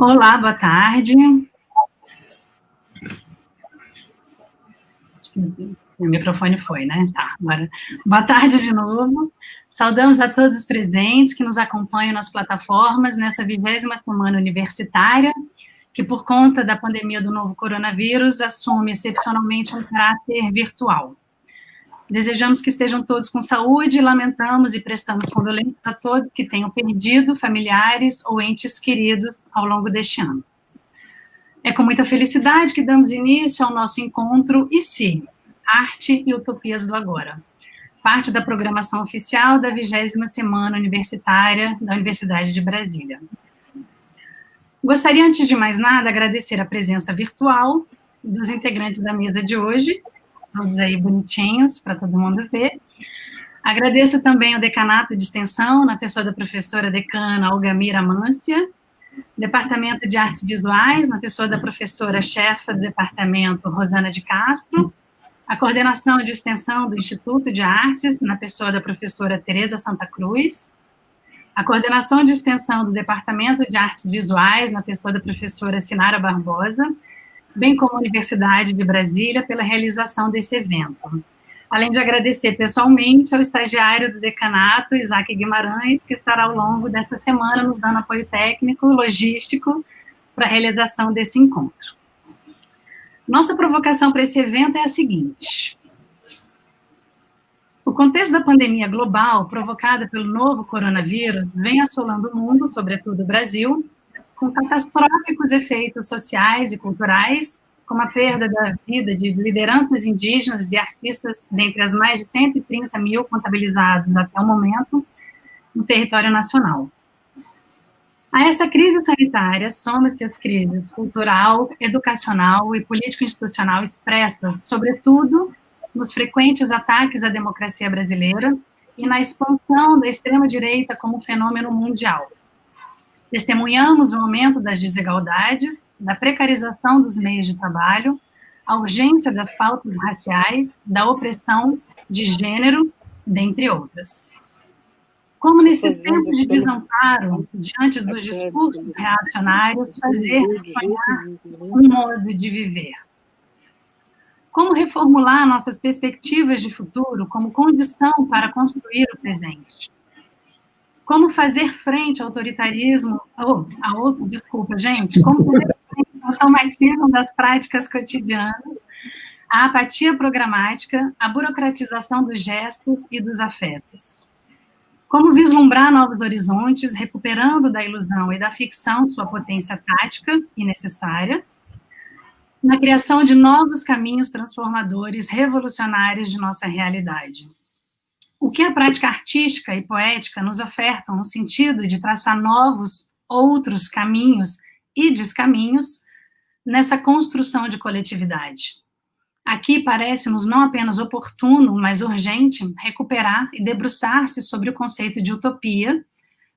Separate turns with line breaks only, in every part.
Olá, boa tarde. O microfone foi, né? Tá, agora. Boa tarde de novo. Saudamos a todos os presentes que nos acompanham nas plataformas nessa 20ª semana universitária, que por conta da pandemia do novo coronavírus assume excepcionalmente um caráter virtual. Desejamos que estejam todos com saúde e lamentamos e prestamos condolências a todos que tenham perdido familiares ou entes queridos ao longo deste ano. É com muita felicidade que damos início ao nosso encontro E Se? Arte e Utopias do Agora, parte da programação oficial da 20ª Semana Universitária da Universidade de Brasília. Gostaria, antes de mais nada, agradecer a presença virtual dos integrantes da mesa de hoje, todos aí bonitinhos, para todo mundo ver. Agradeço também ao Decanato de Extensão, na pessoa da professora decana Algamira Amância, Departamento de Artes Visuais, na pessoa da professora-chefa do departamento, Rosana de Castro, a coordenação de extensão do Instituto de Artes, na pessoa da professora Tereza Santa Cruz, a coordenação de extensão do Departamento de Artes Visuais, na pessoa da professora Sinara Barbosa, bem como a Universidade de Brasília pela realização desse evento. Além de agradecer pessoalmente ao estagiário do decanato, Isaac Guimarães, que estará ao longo dessa semana nos dando apoio técnico, logístico, para a realização desse encontro. Nossa provocação para esse evento é a seguinte: o contexto da pandemia global provocada pelo novo coronavírus vem assolando o mundo, sobretudo o Brasil, com catastróficos efeitos sociais e culturais, como a perda da vida de lideranças indígenas e artistas dentre as mais de 130 mil contabilizados até o momento no território nacional. A essa crise sanitária soma-se as crises cultural, educacional e político-institucional expressas, sobretudo, nos frequentes ataques à democracia brasileira e na expansão da extrema-direita como fenômeno mundial. Testemunhamos o aumento das desigualdades, da precarização dos meios de trabalho, a urgência das pautas raciais, da opressão de gênero, dentre outras. Como nesses tempos de desamparo, diante dos discursos reacionários, fazer sonhar um modo de viver? Como reformular nossas perspectivas de futuro como condição para construir o presente? Como fazer frente ao autoritarismo, como fazer frente ao automatismo das práticas cotidianas, à apatia programática, à burocratização dos gestos e dos afetos? Como vislumbrar novos horizontes, recuperando da ilusão e da ficção sua potência tática e necessária, na criação de novos caminhos transformadores, revolucionários de nossa realidade? O que a prática artística e poética nos ofertam no sentido de traçar novos, outros caminhos e descaminhos nessa construção de coletividade? Aqui parece-nos não apenas oportuno, mas urgente recuperar e debruçar-se sobre o conceito de utopia,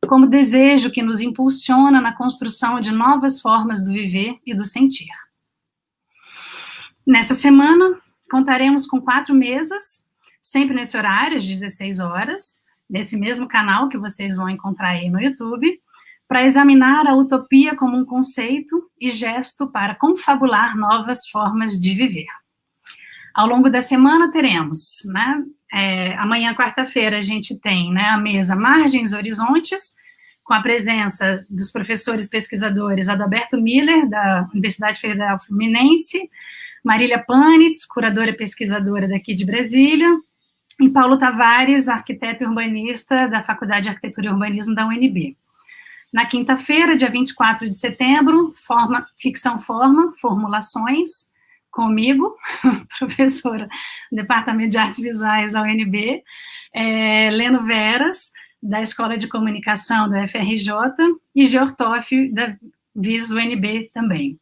como desejo que nos impulsiona na construção de novas formas do viver e do sentir. Nessa semana, contaremos com 4 mesas, sempre nesse horário, às 16 horas, nesse mesmo canal que vocês vão encontrar aí no YouTube, para examinar a utopia como um conceito e gesto para confabular novas formas de viver. Ao longo da semana teremos, amanhã, quarta-feira, a gente tem, a mesa Margens e Horizontes, com a presença dos professores pesquisadores Adalberto Miller, da Universidade Federal Fluminense, Marília Panitz, curadora e pesquisadora daqui de Brasília, e Paulo Tavares, arquiteto e urbanista da Faculdade de Arquitetura e Urbanismo da UNB. Na quinta-feira, dia 24 de setembro, Ficção Forma, Formulações, comigo, professora do Departamento de Artes Visuais da UNB, Leno Veras, da Escola de Comunicação do FRJ, e Geortoff, da VIS-UNB também.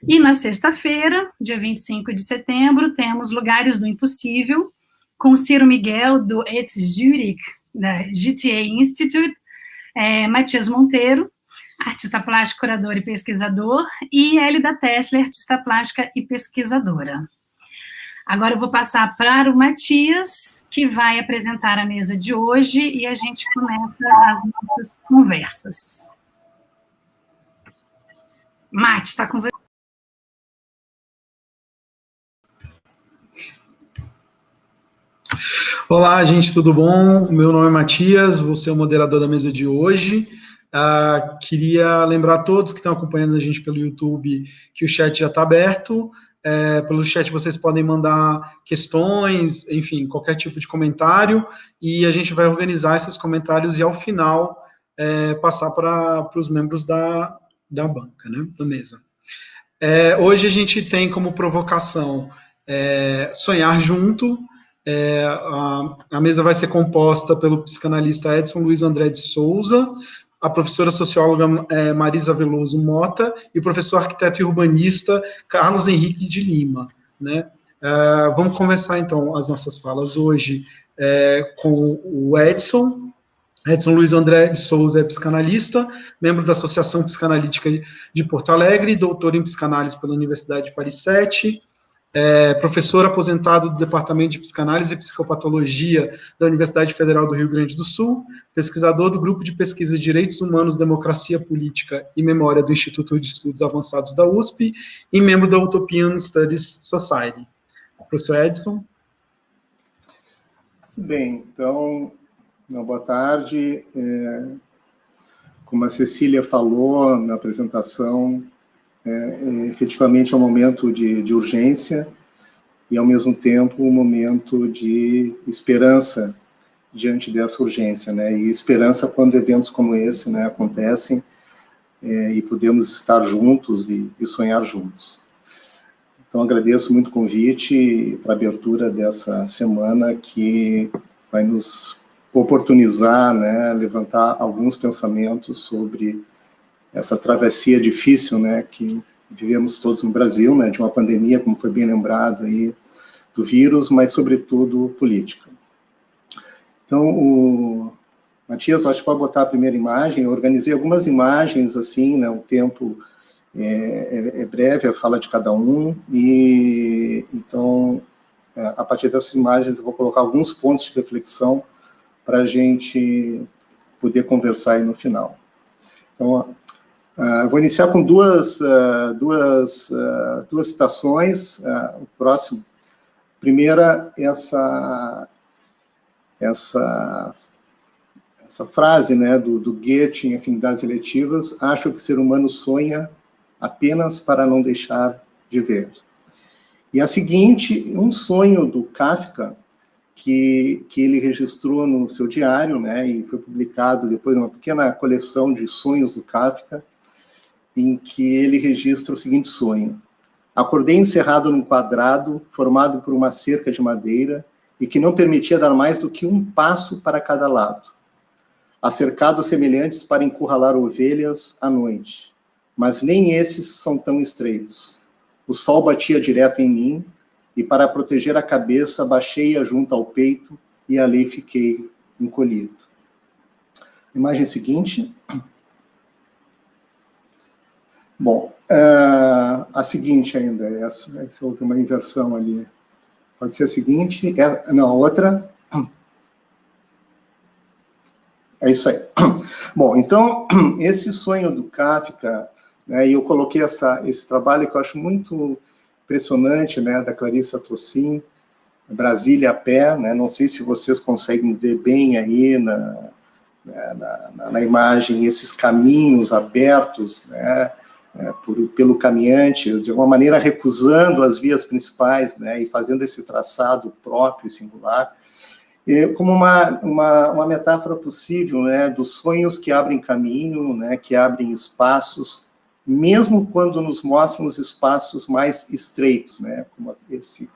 E na sexta-feira, dia 25 de setembro, temos Lugares do Impossível, com Ciro Miguel, do ETH Zurich, da GTA Institute, Matias Monteiro, artista plástico, curador e pesquisador, e Elida Tessler, artista plástica e pesquisadora. Agora eu vou passar para o Matias, que vai apresentar a mesa de hoje, e a gente começa as nossas conversas. Mate, está com você.
Olá, gente, tudo bom? Meu nome é Matias, vou ser o moderador da mesa de hoje. Queria lembrar a todos que estão acompanhando a gente pelo YouTube que o chat já está aberto. Pelo chat vocês podem mandar questões, enfim, qualquer tipo de comentário, e a gente vai organizar esses comentários e, ao final, passar para os membros da banca, né, da mesa. Hoje a gente tem como provocação sonhar junto. A mesa vai ser composta pelo psicanalista Edson Luiz André de Souza, a professora socióloga Marisa Veloso Mota e o professor arquiteto e urbanista Carlos Henrique de Lima, né? Vamos começar, então, as nossas falas hoje com o Edson Luiz André de Souza é psicanalista, membro da Associação Psicanalítica de Porto Alegre, doutor em psicanálise pela Universidade de Paris 7, professor aposentado do Departamento de Psicanálise e Psicopatologia da Universidade Federal do Rio Grande do Sul, pesquisador do Grupo de Pesquisa de Direitos Humanos, Democracia Política e Memória do Instituto de Estudos Avançados da USP e membro da Utopian Studies Society. Professor Edson.
Bem, então, boa tarde. Como a Cecília falou na apresentação, efetivamente é um momento de urgência e, ao mesmo tempo, um momento de esperança diante dessa urgência, né? E esperança quando eventos como esse, né, acontecem e podemos estar juntos e sonhar juntos. Então, agradeço muito o convite para a abertura dessa semana que vai nos oportunizar, né, levantar alguns pensamentos sobre essa travessia difícil, né, que vivemos todos no Brasil, né, de uma pandemia, como foi bem lembrado aí, do vírus, mas, sobretudo, política. Então, o Matias, acho que pode botar a primeira imagem. Eu organizei algumas imagens, assim, né, o tempo é breve, a fala de cada um, e, então, a partir dessas imagens, eu vou colocar alguns pontos de reflexão para a gente poder conversar aí no final. Então, vou iniciar com duas citações. O próximo. Primeira, essa frase, né, do Goethe em Afinidades Eletivas: acho que o ser humano sonha apenas para não deixar de ver. E a seguinte, um sonho do Kafka, que ele registrou no seu diário, né, e foi publicado depois numa pequena coleção de sonhos do Kafka, em que ele registra o seguinte sonho: acordei encerrado num quadrado formado por uma cerca de madeira e que não permitia dar mais do que um passo para cada lado. Há cercados semelhantes para encurralar ovelhas à noite, mas nem esses são tão estreitos. O sol batia direto em mim, e para proteger a cabeça, baixei-a junto ao peito e ali fiquei encolhido. Imagem seguinte. Bom, a seguinte ainda, essa houve uma inversão ali. Pode ser a seguinte, não, a outra. É isso aí. Bom, então, esse sonho do Kafka, né, e eu coloquei esse trabalho que eu acho muito impressionante, né, da Clarissa Tossin, Brasília a pé, né, não sei se vocês conseguem ver bem aí na imagem esses caminhos abertos, né, pelo caminhante, de alguma maneira recusando as vias principais, né, e fazendo esse traçado próprio e singular, como uma metáfora possível, né, dos sonhos que abrem caminho, né, que abrem espaços, mesmo quando nos mostram os espaços mais estreitos, né, como esse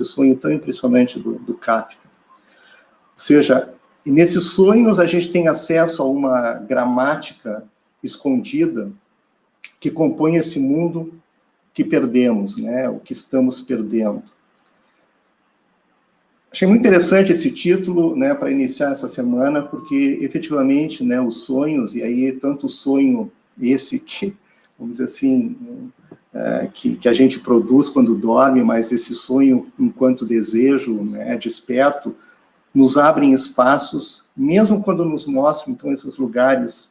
sonho tão impressionante do Kafka. Ou seja, nesses sonhos a gente tem acesso a uma gramática escondida que compõe esse mundo que perdemos, né, o que estamos perdendo. Achei muito interessante esse título, né, para iniciar essa semana, porque, efetivamente, né, os sonhos, e aí tanto o sonho esse que, vamos dizer assim, que a gente produz quando dorme, mas esse sonho enquanto desejo, né, desperto, nos abrem espaços, mesmo quando nos mostram, então, esses lugares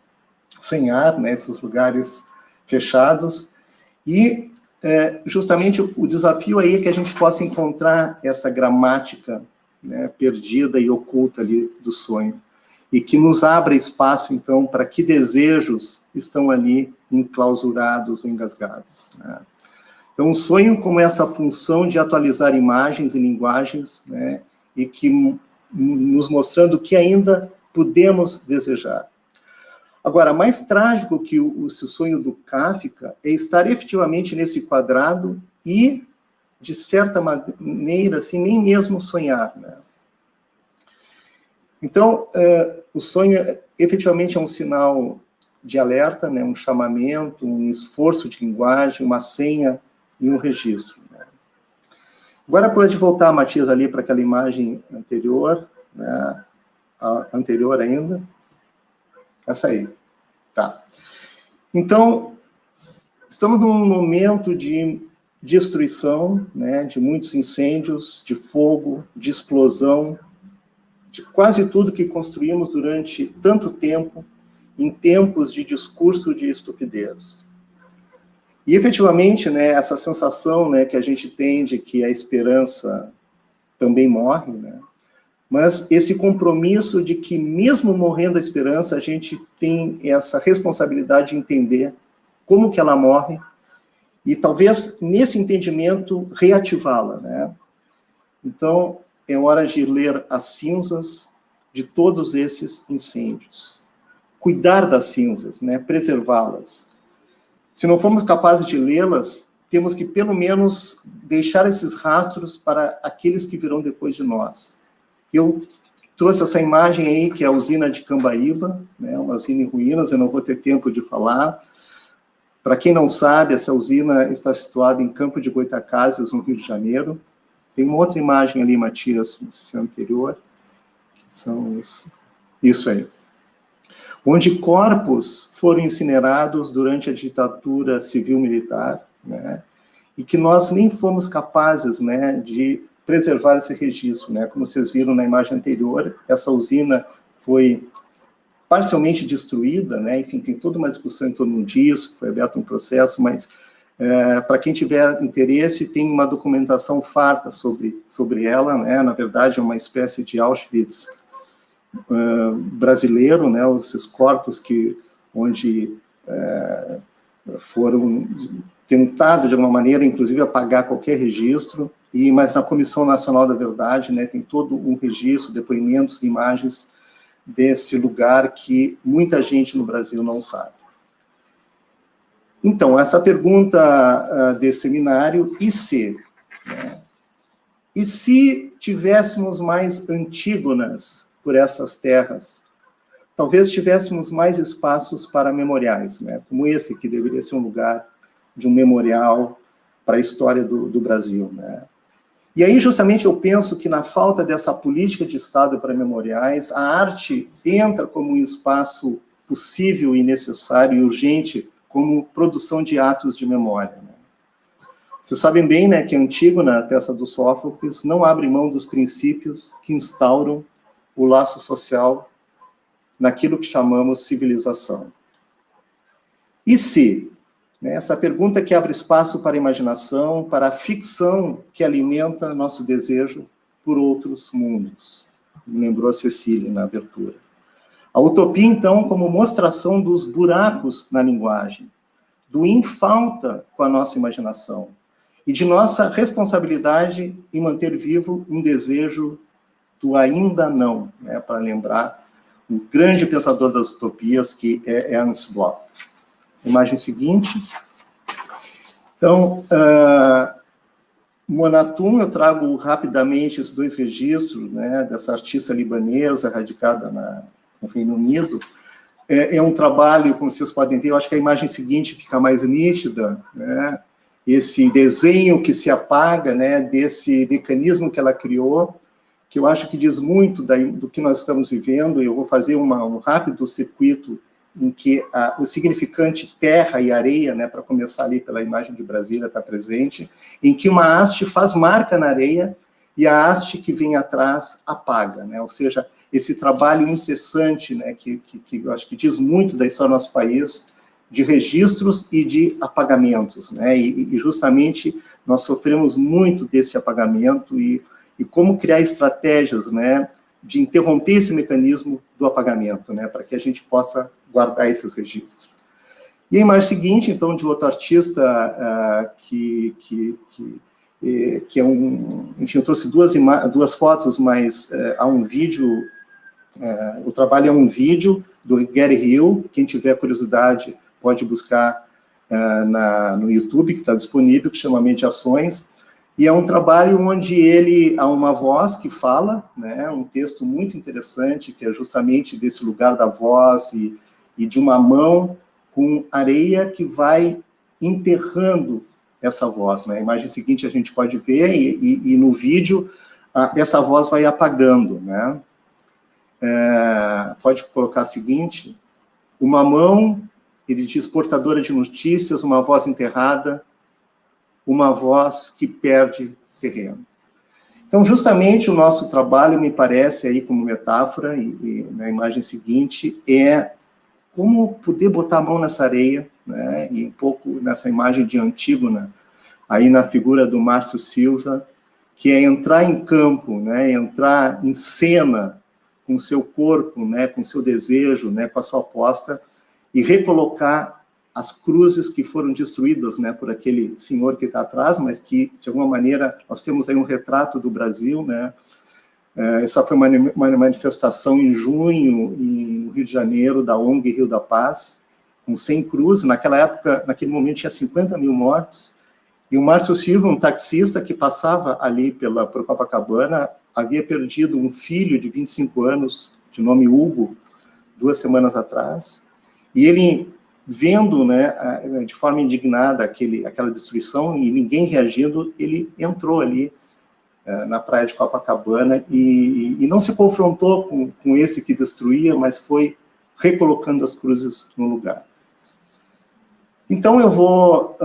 sem ar, né, esses lugares fechados, E justamente o desafio aí é que a gente possa encontrar essa gramática, né, perdida e oculta ali do sonho, e que nos abra espaço, então, para que desejos estão ali enclausurados ou engasgados, né? Então, o sonho como essa função de atualizar imagens e linguagens, né, e que nos mostrando o que ainda podemos desejar. Agora, mais trágico que o sonho do Kafka é estar efetivamente nesse quadrado e, de certa maneira, assim, nem mesmo sonhar, né? Então, o sonho efetivamente é um sinal de alerta, né, um chamamento, um esforço de linguagem, uma senha e um registro, né? Agora pode voltar, Matias, ali para aquela imagem anterior, né, a anterior ainda. Essa aí. Tá. Então, estamos num momento de destruição, né, de muitos incêndios, de fogo, de explosão, de quase tudo que construímos durante tanto tempo, em tempos de discurso de estupidez. E, efetivamente, né, essa sensação, né, que a gente tem de que a esperança também morre, né, mas esse compromisso de que, mesmo morrendo a esperança, a gente tem essa responsabilidade de entender como que ela morre e, talvez, nesse entendimento, reativá-la, né? Então, é hora de ler as cinzas de todos esses incêndios. Cuidar das cinzas, né? Preservá-las. Se não formos capazes de lê-las, temos que, pelo menos, deixar esses rastros para aqueles que virão depois de nós. Eu trouxe essa imagem aí, que é a usina de Cambaíba, né, uma usina em ruínas, eu não vou ter tempo de falar. Para quem não sabe, essa usina está situada em Campo de Goytacazes, no Rio de Janeiro. Tem uma outra imagem ali, Matias, no anterior, que são isso aí. Onde corpos foram incinerados durante a ditadura civil-militar, né, e que nós nem fomos capazes, né, de preservar esse registro, né? Como vocês viram na imagem anterior, essa usina foi parcialmente destruída, né? Enfim, tem toda uma discussão em torno disso, foi aberto um processo, mas para quem tiver interesse, tem uma documentação farta sobre ela, né? Na verdade, é uma espécie de Auschwitz brasileiro, né? Esses corpos onde foram tentado, de alguma maneira, inclusive, apagar qualquer registro, mas na Comissão Nacional da Verdade, né, tem todo um registro, depoimentos, imagens desse lugar que muita gente no Brasil não sabe. Então, essa pergunta desse seminário, e se? Né? E se tivéssemos mais Antígonas por essas terras? Talvez tivéssemos mais espaços para memoriais, né, como esse, que deveria ser um lugar de um memorial para a história do Brasil, né? E aí, justamente, eu penso que na falta dessa política de Estado para memoriais, a arte entra como um espaço possível e necessário e urgente como produção de atos de memória, né? Vocês sabem bem, né, que Antígona, a peça do Sófocles, não abre mão dos princípios que instauram o laço social naquilo que chamamos civilização. E se? Essa pergunta que abre espaço para a imaginação, para a ficção que alimenta nosso desejo por outros mundos. Me lembrou a Cecília na abertura. A utopia, então, como mostração dos buracos na linguagem, do em falta com a nossa imaginação, e de nossa responsabilidade em manter vivo um desejo do ainda não, né, para lembrar um grande pensador das utopias, que é Ernst Bloch. Imagem seguinte. Então, Monatum, eu trago rapidamente esses dois registros, né, dessa artista libanesa radicada no Reino Unido. É um trabalho, como vocês podem ver, eu acho que a imagem seguinte fica mais nítida, né, esse desenho que se apaga, né, desse mecanismo que ela criou, que eu acho que diz muito do que nós estamos vivendo. Eu vou fazer um rápido circuito em que o significante terra e areia, né, para começar ali pela imagem de Brasília, está presente, em que uma haste faz marca na areia e a haste que vem atrás apaga, né? Ou seja, esse trabalho incessante, né, que eu acho que diz muito da história do nosso país, de registros e de apagamentos, né? E justamente nós sofremos muito desse apagamento e como criar estratégias, né, de interromper esse mecanismo do apagamento, né, para que a gente possa guardar esses registros. E a imagem seguinte, então, de outro artista que é enfim, eu trouxe duas fotos, mas há um vídeo, o trabalho é um vídeo do Gary Hill, quem tiver curiosidade pode buscar no YouTube, que está disponível, que chama Mediações, e é um trabalho onde há uma voz que fala, né, um texto muito interessante, que é justamente desse lugar da voz e de uma mão com areia que vai enterrando essa voz, né? A imagem seguinte a gente pode ver, e no vídeo essa voz vai apagando, né? Pode colocar a seguinte: uma mão, ele diz, portadora de notícias, uma voz enterrada, uma voz que perde terreno. Então, justamente, o nosso trabalho, me parece, aí como metáfora, e na imagem seguinte, é como poder botar a mão nessa areia, né, e um pouco nessa imagem de Antígona, aí na figura do Márcio Silva, que é entrar em campo, né, entrar em cena com o seu corpo, né, com o seu desejo, né, com a sua aposta, e recolocar as cruzes que foram destruídas, né, por aquele senhor que está atrás, mas que, de alguma maneira, nós temos aí um retrato do Brasil, né. Essa foi uma manifestação em junho, no Rio de Janeiro, da ONG Rio da Paz, com 100 cruzes. Naquela época, naquele momento, tinha 50 mil mortos. E o Márcio Silva, um taxista que passava ali por Copacabana, havia perdido um filho de 25 anos, de nome Hugo, 2 semanas atrás. E ele, vendo, né, de forma indignada aquela destruição e ninguém reagindo, ele entrou ali na praia de Copacabana e não se confrontou com esse que destruía, mas foi recolocando as cruzes no lugar. Então, eu vou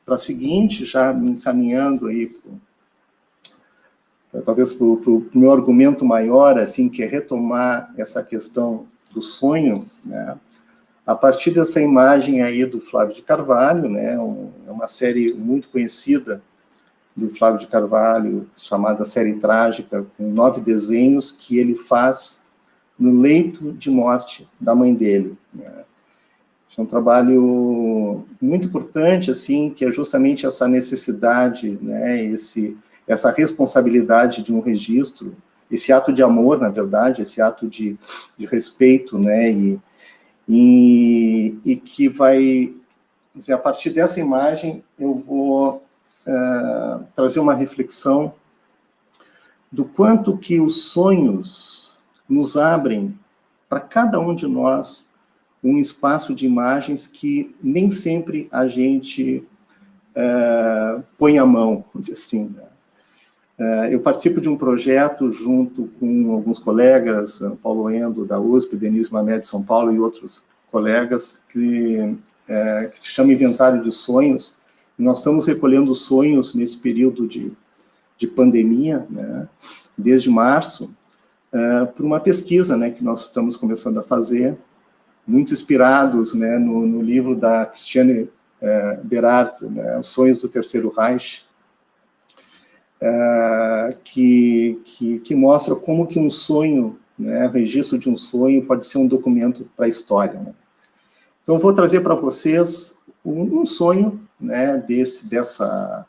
para a seguinte, já me encaminhando aí, talvez para o meu argumento maior, assim, que é retomar essa questão do sonho, né, a partir dessa imagem aí do Flávio de Carvalho, né, é uma série muito conhecida do Flávio de Carvalho, chamada Série Trágica, com 9 desenhos que ele faz no leito de morte da mãe dele, né. Isso é um trabalho muito importante, assim, que é justamente essa necessidade, né, essa responsabilidade de um registro, esse ato de amor, na verdade, esse ato de respeito, né, e que vai, dizer, a partir dessa imagem, eu vou trazer uma reflexão do quanto que os sonhos nos abrem, para cada um de nós, um espaço de imagens que nem sempre a gente põe a mão, vamos dizer assim, né? Eu participo de um projeto junto com alguns colegas, Paulo Endo, da USP, Denise Mamed, de São Paulo, e outros colegas, que se chama Inventário de Sonhos. E nós estamos recolhendo sonhos nesse período de pandemia, né, desde março, por uma pesquisa, né, que nós estamos começando a fazer, muito inspirados, né, no livro da Christiane Berard, né, Os Sonhos do Terceiro Reich, que mostra como que um sonho, né, o registro de um sonho pode ser um documento para a história, né. Então, eu vou trazer para vocês um sonho, né, dessa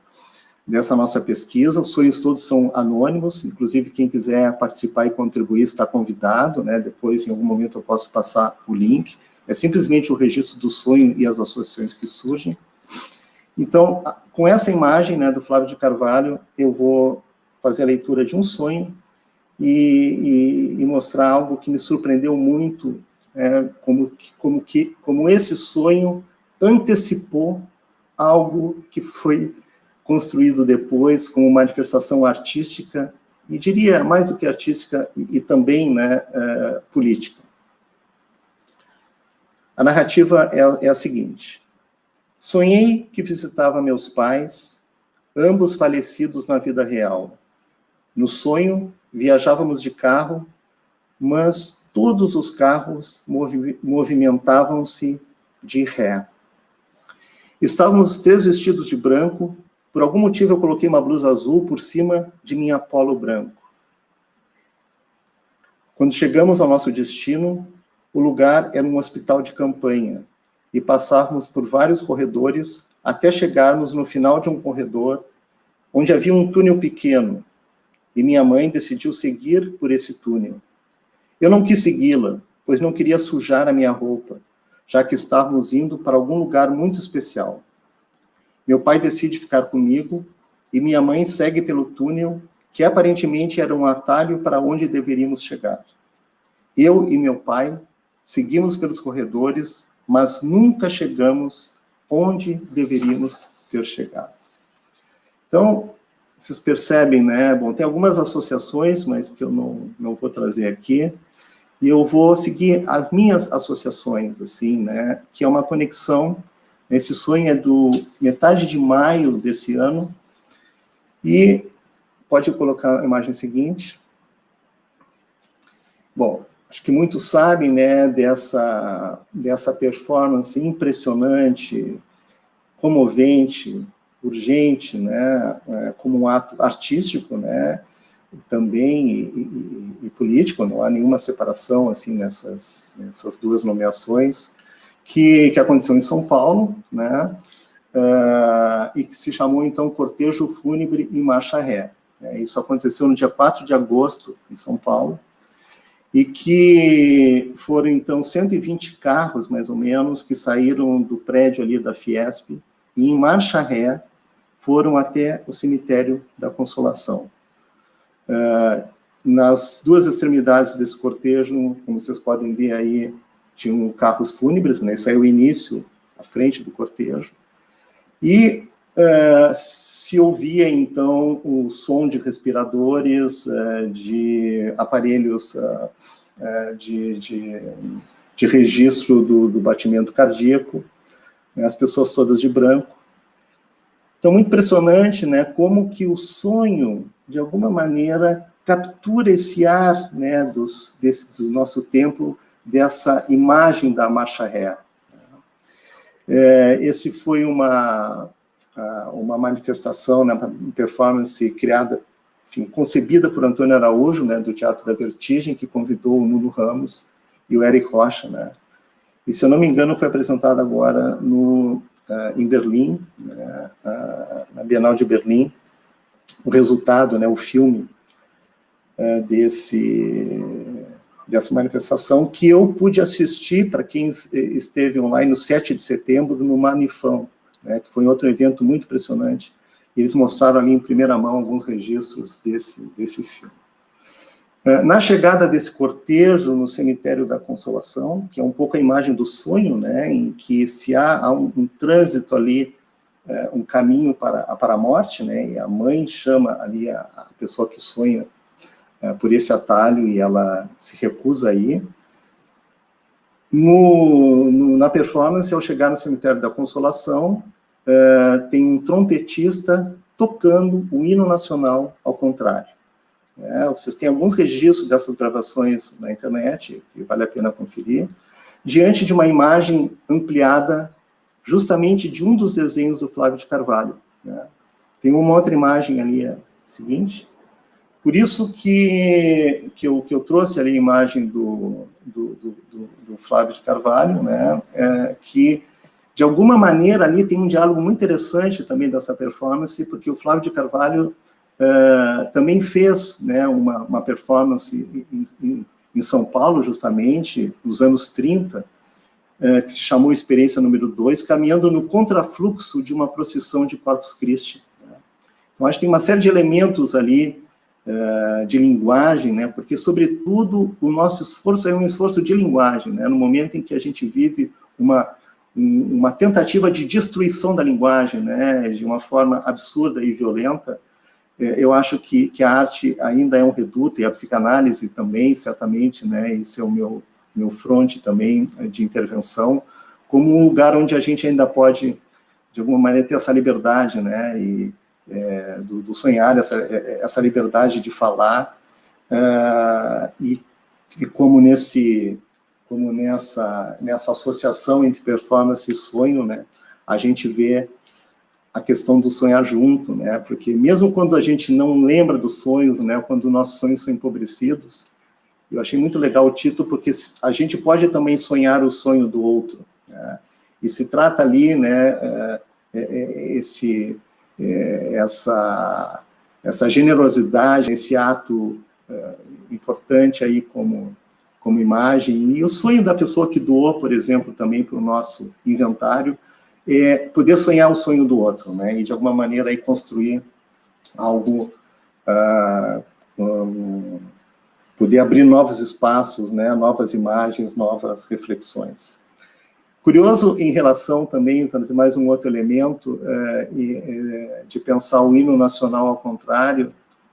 nossa pesquisa. Os sonhos todos são anônimos, inclusive quem quiser participar e contribuir está convidado, né, depois em algum momento eu posso passar o link. É simplesmente o registro do sonho e as associações que surgem. Então, com essa imagem, né, do Flávio de Carvalho, eu vou fazer a leitura de um sonho e mostrar algo que me surpreendeu muito, como esse sonho antecipou algo que foi construído depois como manifestação artística, e diria mais do que artística, e também, né, política. A narrativa é a seguinte: sonhei que visitava meus pais, ambos falecidos na vida real. No sonho, viajávamos de carro, mas todos os carros movimentavam-se de Ré. Estávamos os três vestidos de branco. Por algum motivo eu coloquei uma blusa azul por cima de minha polo branco. Quando chegamos ao nosso destino, o lugar era um hospital de campanha e passávamos por vários corredores até chegarmos no final de um corredor onde havia um túnel pequeno e minha mãe decidiu seguir por esse túnel. Eu não quis segui-la, pois não queria sujar a minha roupa, já que estávamos indo para algum lugar muito especial. Meu pai decide ficar comigo e minha mãe segue pelo túnel, que aparentemente era um atalho para onde deveríamos chegar. Eu e meu pai seguimos pelos corredores, mas nunca chegamos onde deveríamos ter chegado. Então, vocês percebem, né? Bom, tem algumas associações, mas que eu não vou trazer aqui, e eu vou seguir as minhas associações, assim, né? Que é uma conexão. Esse sonho é do metade de maio desse ano, e pode colocar a imagem seguinte. Bom, acho que muitos sabem, né, dessa performance impressionante, comovente, urgente, né, como um ato artístico, né, também e político. Não há nenhuma separação assim nessas duas nomeações, que aconteceu em São Paulo, né, e que se chamou então Cortejo Fúnebre em Marcha Ré. Isso aconteceu no dia 4 de agosto em São Paulo, e que foram, então, 120 carros, mais ou menos, que saíram do prédio ali da Fiesp, e em marcha ré foram até o cemitério da Consolação. Nas duas extremidades desse cortejo, como vocês podem ver aí, tinham carros fúnebres, né? Isso aí é o início, a frente do cortejo, e se ouvia, então, o som de respiradores, de aparelhos de registro do batimento cardíaco, né, as pessoas todas de branco. Então, muito impressionante, né, como que o sonho, de alguma maneira, captura esse ar, né, do nosso tempo, dessa imagem da marcha ré. Esse foi uma manifestação, né, uma performance criada, enfim, concebida por Antônio Araújo, né, do Teatro da Vertigem, que convidou o Nuno Ramos e o Eric Rocha, né, e, se eu não me engano, foi apresentada agora em Berlim, né, na Bienal de Berlim, o resultado, né, o filme dessa manifestação, que eu pude assistir, para quem esteve online, no 7 de setembro, no Manifão, né, que foi outro evento muito impressionante. Eles mostraram ali em primeira mão alguns registros desse filme. Na chegada desse cortejo no cemitério da Consolação, que é um pouco a imagem do sonho, né, em que se há um trânsito ali, um caminho para a morte, né, e a mãe chama ali a pessoa que sonha por esse atalho, e ela se recusa a ir. Na performance, ao chegar no cemitério da Consolação, tem um trompetista tocando o hino nacional ao contrário. Vocês têm alguns registros dessas gravações na internet, que vale a pena conferir, diante de uma imagem ampliada, justamente de um dos desenhos do Flávio de Carvalho, né? Tem uma outra imagem ali, a seguinte. Por isso que eu trouxe ali a imagem do Flávio de Carvalho, né, que, de alguma maneira, ali tem um diálogo muito interessante também dessa performance, porque o Flávio de Carvalho também fez, né, uma performance em São Paulo, justamente, nos anos 30, que se chamou Experiência número 2, caminhando no contrafluxo de uma procissão de Corpus Christi. Né? Então, acho que tem uma série de elementos ali, de linguagem, né, porque, sobretudo, o nosso esforço é um esforço de linguagem, né, no momento em que a gente vive uma tentativa de destruição da linguagem, né, de uma forma absurda e violenta. Eu acho que a arte ainda é um reduto, e a psicanálise também, certamente, né, isso é o meu fronte também de intervenção, como um lugar onde a gente ainda pode, de alguma maneira, ter essa liberdade, né, e do sonhar, essa liberdade de falar, e como nesse como nessa associação entre performance e sonho, né, a gente vê a questão do sonhar junto, né, porque mesmo quando a gente não lembra dos sonhos, né, quando nossos sonhos são empobrecidos, eu achei muito legal o título, porque a gente pode também sonhar o sonho do outro, né, e se trata ali, né, essa generosidade, esse ato importante aí como imagem, e o sonho da pessoa que doou, por exemplo, também para o nosso inventário, é poder sonhar o sonho do outro, né, e de alguma maneira aí construir algo, poder abrir novos espaços, né, novas imagens, novas reflexões. Curioso em relação também, trazer mais um outro elemento, de pensar o hino nacional ao contrário,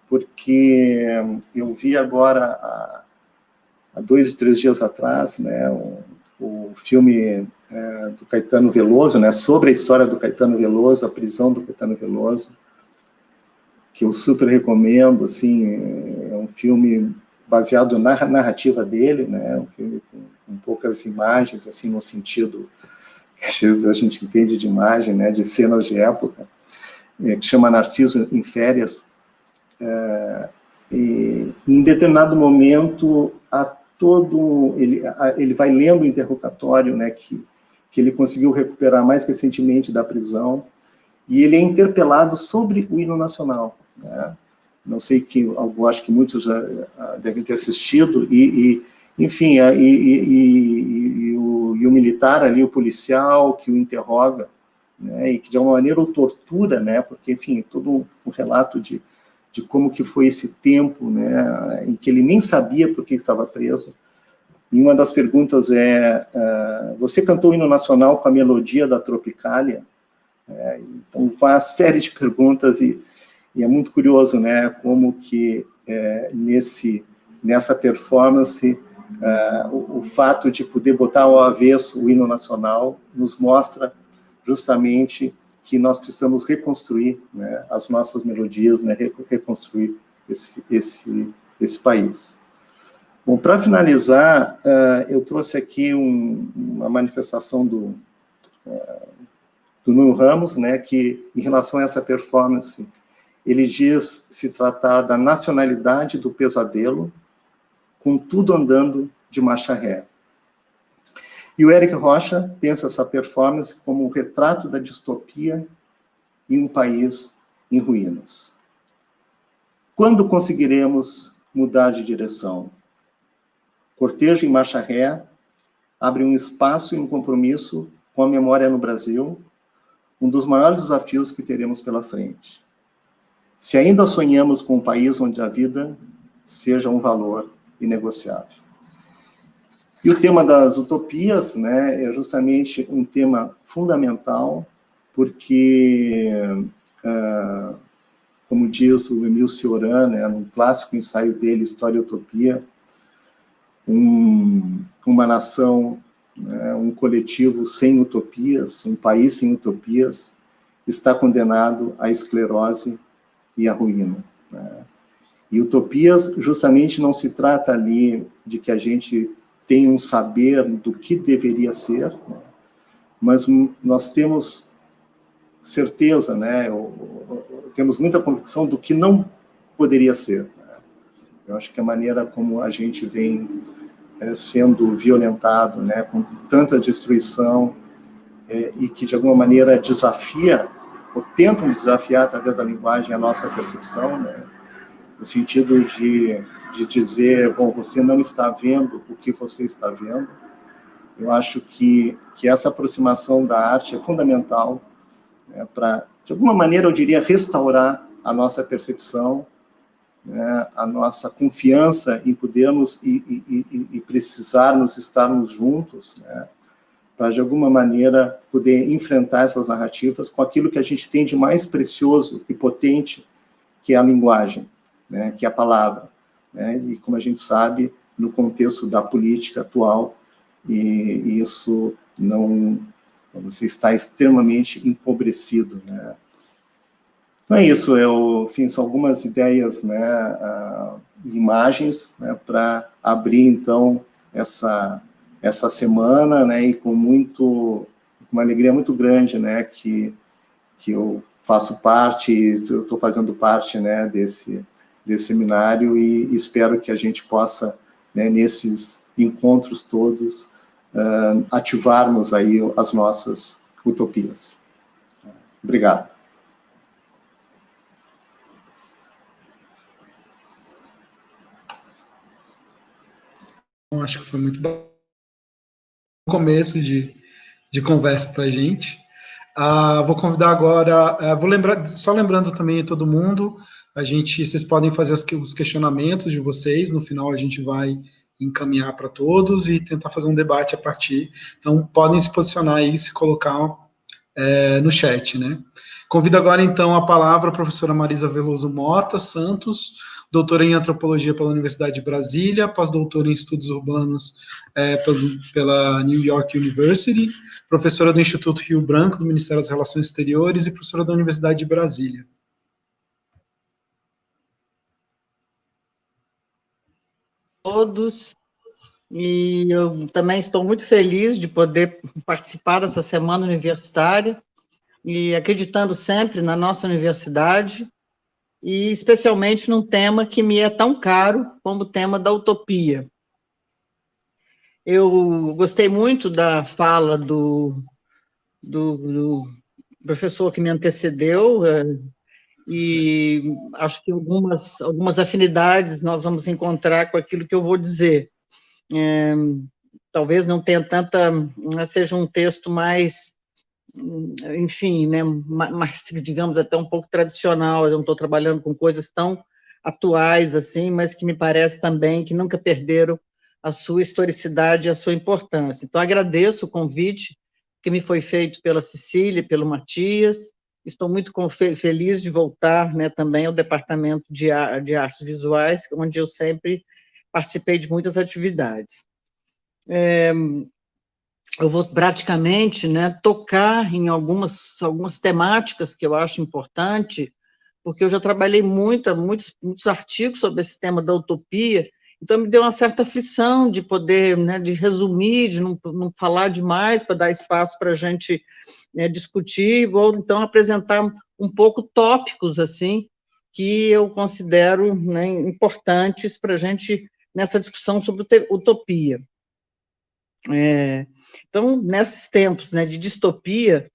porque eu vi agora, há 2 ou 3 dias atrás, né, o filme do Caetano Veloso, né, sobre a história do Caetano Veloso, a prisão do Caetano Veloso, que eu super recomendo, assim, é um filme baseado na narrativa dele, né, um filme com poucas imagens, assim, no sentido que às vezes a gente entende de imagem, né, de cenas de época, que chama Narciso em Férias, e em determinado momento, ele vai lendo o interrogatório, né, que ele conseguiu recuperar mais recentemente da prisão, e ele é interpelado sobre o hino nacional, né? Não sei eu acho que muitos já devem ter assistido, enfim, o militar ali, o policial que o interroga, né, e que de alguma maneira o tortura, né, porque, enfim, todo um relato de como que foi esse tempo, né, em que ele nem sabia por que estava preso. E uma das perguntas você cantou o hino nacional com a melodia da Tropicália? Então, faz uma série de perguntas e é muito curioso, né, como que nessa performance, o fato de poder botar ao avesso o hino nacional nos mostra justamente que nós precisamos reconstruir, né, as nossas melodias, né, reconstruir esse país. Bom, para finalizar, eu trouxe aqui uma manifestação do Nuno Ramos, né, que, em relação a essa performance, ele diz se tratar da nacionalidade do pesadelo, com tudo andando de marcha ré. E o Éric Rocha pensa essa performance como um retrato da distopia em um país em ruínas. Quando conseguiremos mudar de direção? Cortejo em marcha ré abre um espaço e um compromisso com a memória no Brasil, um dos maiores desafios que teremos pela frente. Se ainda sonhamos com um país onde a vida seja um valor inegociável. E o tema das utopias, né, é justamente um tema fundamental, porque, como diz o Emile Cioran, né, num clássico ensaio dele, História e Utopia, uma nação, né, um coletivo sem utopias, um país sem utopias, está condenado à esclerose e à ruína, né? E utopias, justamente, não se trata ali de que a gente tem um saber do que deveria ser, né? Mas nós temos certeza, né? Temos muita convicção do que não poderia ser, né? Eu acho que a maneira como a gente vem sendo violentado, né, com tanta destruição, e que, de alguma maneira, desafia, ou tentam desafiar, através da linguagem, a nossa percepção, né, no sentido de dizer, bom, você não está vendo o que você está vendo. Eu acho que essa aproximação da arte é fundamental, né, para, de alguma maneira, eu diria, restaurar a nossa percepção, né, a nossa confiança em podermos e precisarmos estarmos juntos, né, para, de alguma maneira, poder enfrentar essas narrativas com aquilo que a gente tem de mais precioso e potente, que é a linguagem, né, que é a palavra, né, e, como a gente sabe, no contexto da política atual, e isso não, você está extremamente empobrecido, né. Então é isso, enfim, são algumas ideias, né, imagens, né, para abrir, então, essa semana, né, e com uma alegria muito grande, né, que eu faço parte, estou fazendo parte, né, desse seminário, e espero que a gente possa, né, nesses encontros todos, ativarmos aí as nossas utopias. Obrigado.
Acho que foi muito bom começo de conversa para a gente. Vou convidar agora, só lembrando também a todo mundo, vocês podem fazer os questionamentos de vocês, no final a gente vai encaminhar para todos e tentar fazer um debate a partir, então podem se posicionar aí, se colocar no chat, né? Convido agora, então, a palavra a professora Marisa Veloso Mota Santos, doutora em Antropologia pela Universidade de Brasília, pós-doutora em Estudos Urbanos pela New York University, professora do Instituto Rio Branco, do Ministério das Relações Exteriores, e professora da Universidade de Brasília.
Todos, e eu também estou muito feliz de poder participar dessa semana universitária, e acreditando sempre na nossa universidade, e especialmente num tema que me é tão caro como o tema da utopia. Eu gostei muito da fala do professor que me antecedeu, e acho que algumas afinidades nós vamos encontrar com aquilo que eu vou dizer. Talvez não tenha seja um texto mais, enfim, né, mais, digamos, até um pouco tradicional. Eu não estou trabalhando com coisas tão atuais assim, mas que me parece também que nunca perderam a sua historicidade e a sua importância. Então, agradeço o convite que me foi feito pela Cecília e pelo Matias. Estou muito feliz de voltar, né, também ao Departamento de Artes Visuais, onde eu sempre participei de muitas atividades. Eu vou praticamente, né, tocar em algumas temáticas que eu acho importante, porque eu já trabalhei muitos artigos sobre esse tema da utopia, então me deu uma certa aflição de poder, né, de resumir, de não falar demais, para dar espaço para a gente, né, discutir. Vou, então, apresentar um pouco tópicos, assim, que eu considero, né, importantes para a gente, nessa discussão sobre utopia. Então, nesses tempos, né, de distopia,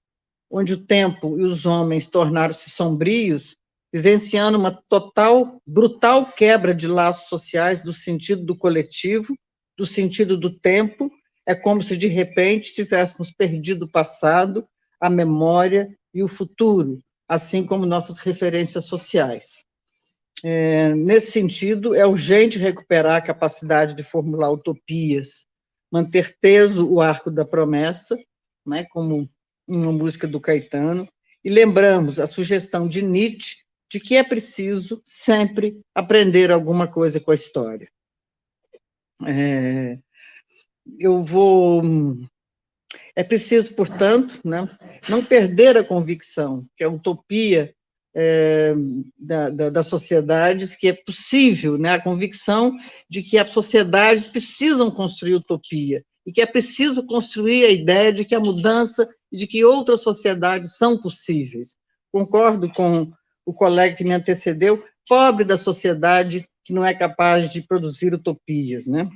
onde o tempo e os homens tornaram-se sombrios, vivenciando uma brutal quebra de laços sociais do sentido do coletivo, do sentido do tempo, é como se, de repente, tivéssemos perdido o passado, a memória e o futuro, assim como nossas referências sociais. Nesse sentido, é urgente recuperar a capacidade de formular utopias, manter teso o arco da promessa, né, como uma música do Caetano, e lembramos a sugestão de Nietzsche de que é preciso sempre aprender alguma coisa com a história. É preciso, portanto, né, não perder a convicção que a utopia das sociedades, que é possível, né, a convicção de que as sociedades precisam construir utopia, e que é preciso construir a ideia de que a mudança e de que outras sociedades são possíveis. Concordo com o colega que me antecedeu, pobre da sociedade que não é capaz de produzir utopias, né?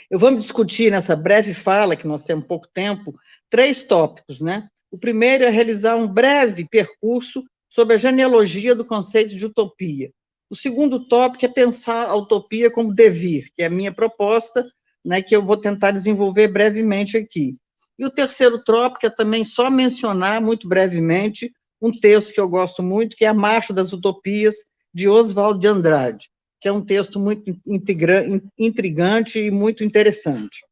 Eu vou discutir nessa breve fala, que nós temos pouco tempo, 3 tópicos, né? O primeiro é realizar um breve percurso sobre a genealogia do conceito de utopia. O segundo tópico é pensar a utopia como devir, que é a minha proposta, né, que eu vou tentar desenvolver brevemente aqui. E o terceiro tópico é também só mencionar, muito brevemente, um texto que eu gosto muito, que é A Marcha das Utopias, de Oswald de Andrade, que é um texto muito intrigante e muito interessante.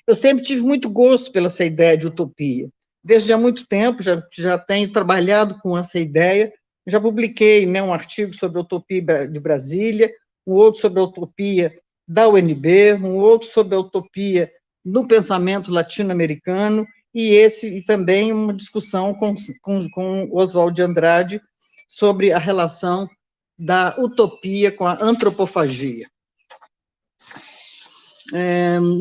Eu sempre tive muito gosto pela essa ideia de utopia. Desde há muito tempo, já tenho trabalhado com essa ideia, já publiquei, né, um artigo sobre a utopia de Brasília, um outro sobre a utopia da UNB, um outro sobre a utopia no pensamento latino-americano, e também uma discussão com Oswald de Andrade sobre a relação da utopia com a antropofagia.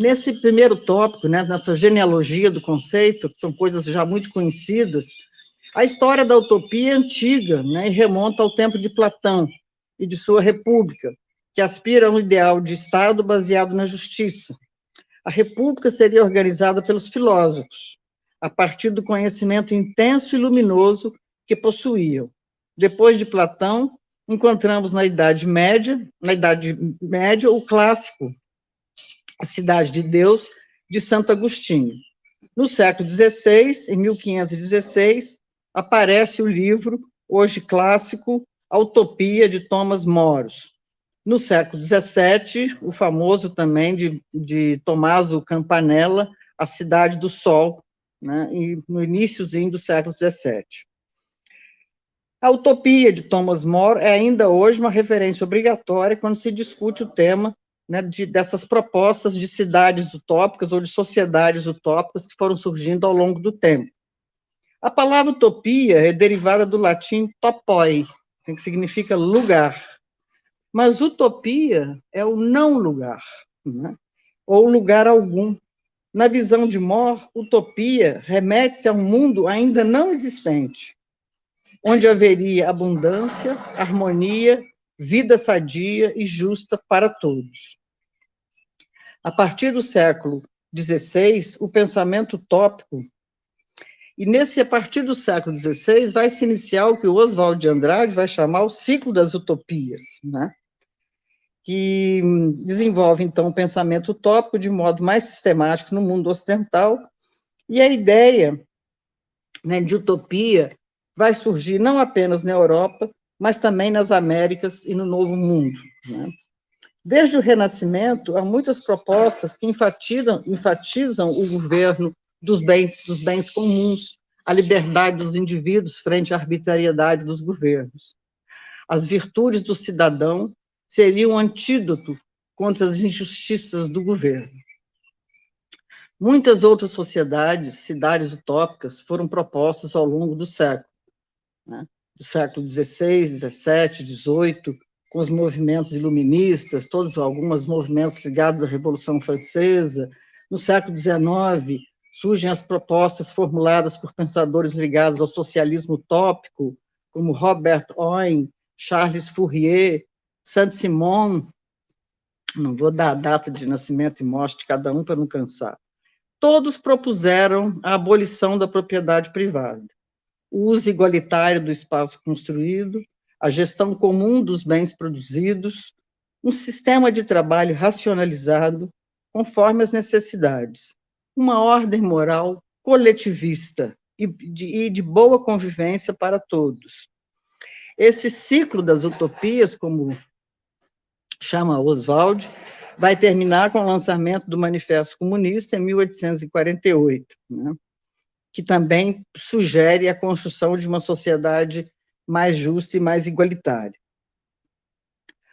Nesse primeiro tópico, né, nessa genealogia do conceito, que são coisas já muito conhecidas, a história da utopia é antiga, né, e remonta ao tempo de Platão e de sua república, que aspira a um ideal de Estado baseado na justiça. A república seria organizada pelos filósofos, a partir do conhecimento intenso e luminoso que possuíam. Depois de Platão, encontramos na Idade Média, o clássico A Cidade de Deus, de Santo Agostinho. No século XVI, em 1516, aparece o livro, hoje clássico, A Utopia, de Thomas More. No século XVII, o famoso também de Tommaso Campanella, A Cidade do Sol, né, e no iníciozinho do século XVII. A Utopia, de Thomas More, é ainda hoje uma referência obrigatória quando se discute o tema, né, dessas propostas de cidades utópicas ou de sociedades utópicas que foram surgindo ao longo do tempo. A palavra utopia é derivada do latim topoi, que significa lugar. Mas utopia é o não lugar, né? Ou lugar algum. Na visão de More, utopia remete-se a um mundo ainda não existente, onde haveria abundância, harmonia, vida sadia e justa para todos. A partir do século XVI, o pensamento utópico, e a partir do século XVI, vai se iniciar o que o Oswald de Andrade vai chamar o ciclo das utopias, né? Que desenvolve, então, o pensamento utópico de modo mais sistemático no mundo ocidental, e a ideia, né, de utopia vai surgir não apenas na Europa, mas também nas Américas e no Novo Mundo, né? Desde o Renascimento, há muitas propostas que enfatizam o governo dos bens comuns, a liberdade dos indivíduos frente à arbitrariedade dos governos. As virtudes do cidadão seriam um antídoto contra as injustiças do governo. Muitas outras sociedades, cidades utópicas, foram propostas ao longo do século, né? Do século XVI, XVII, XVIII, com os movimentos iluministas, alguns movimentos ligados à Revolução Francesa. No século XIX, surgem as propostas formuladas por pensadores ligados ao socialismo utópico, como Robert Owen, Charles Fourier, Saint-Simon. Não vou dar a data de nascimento e morte de cada um para não cansar. Todos propuseram a abolição da propriedade privada, o uso igualitário do espaço construído, a gestão comum dos bens produzidos, um sistema de trabalho racionalizado, conforme as necessidades, uma ordem moral coletivista e de boa convivência para todos. Esse ciclo das utopias, como chama Oswald, vai terminar com o lançamento do Manifesto Comunista em 1848, né, que também sugere a construção de uma sociedade mais justa e mais igualitária.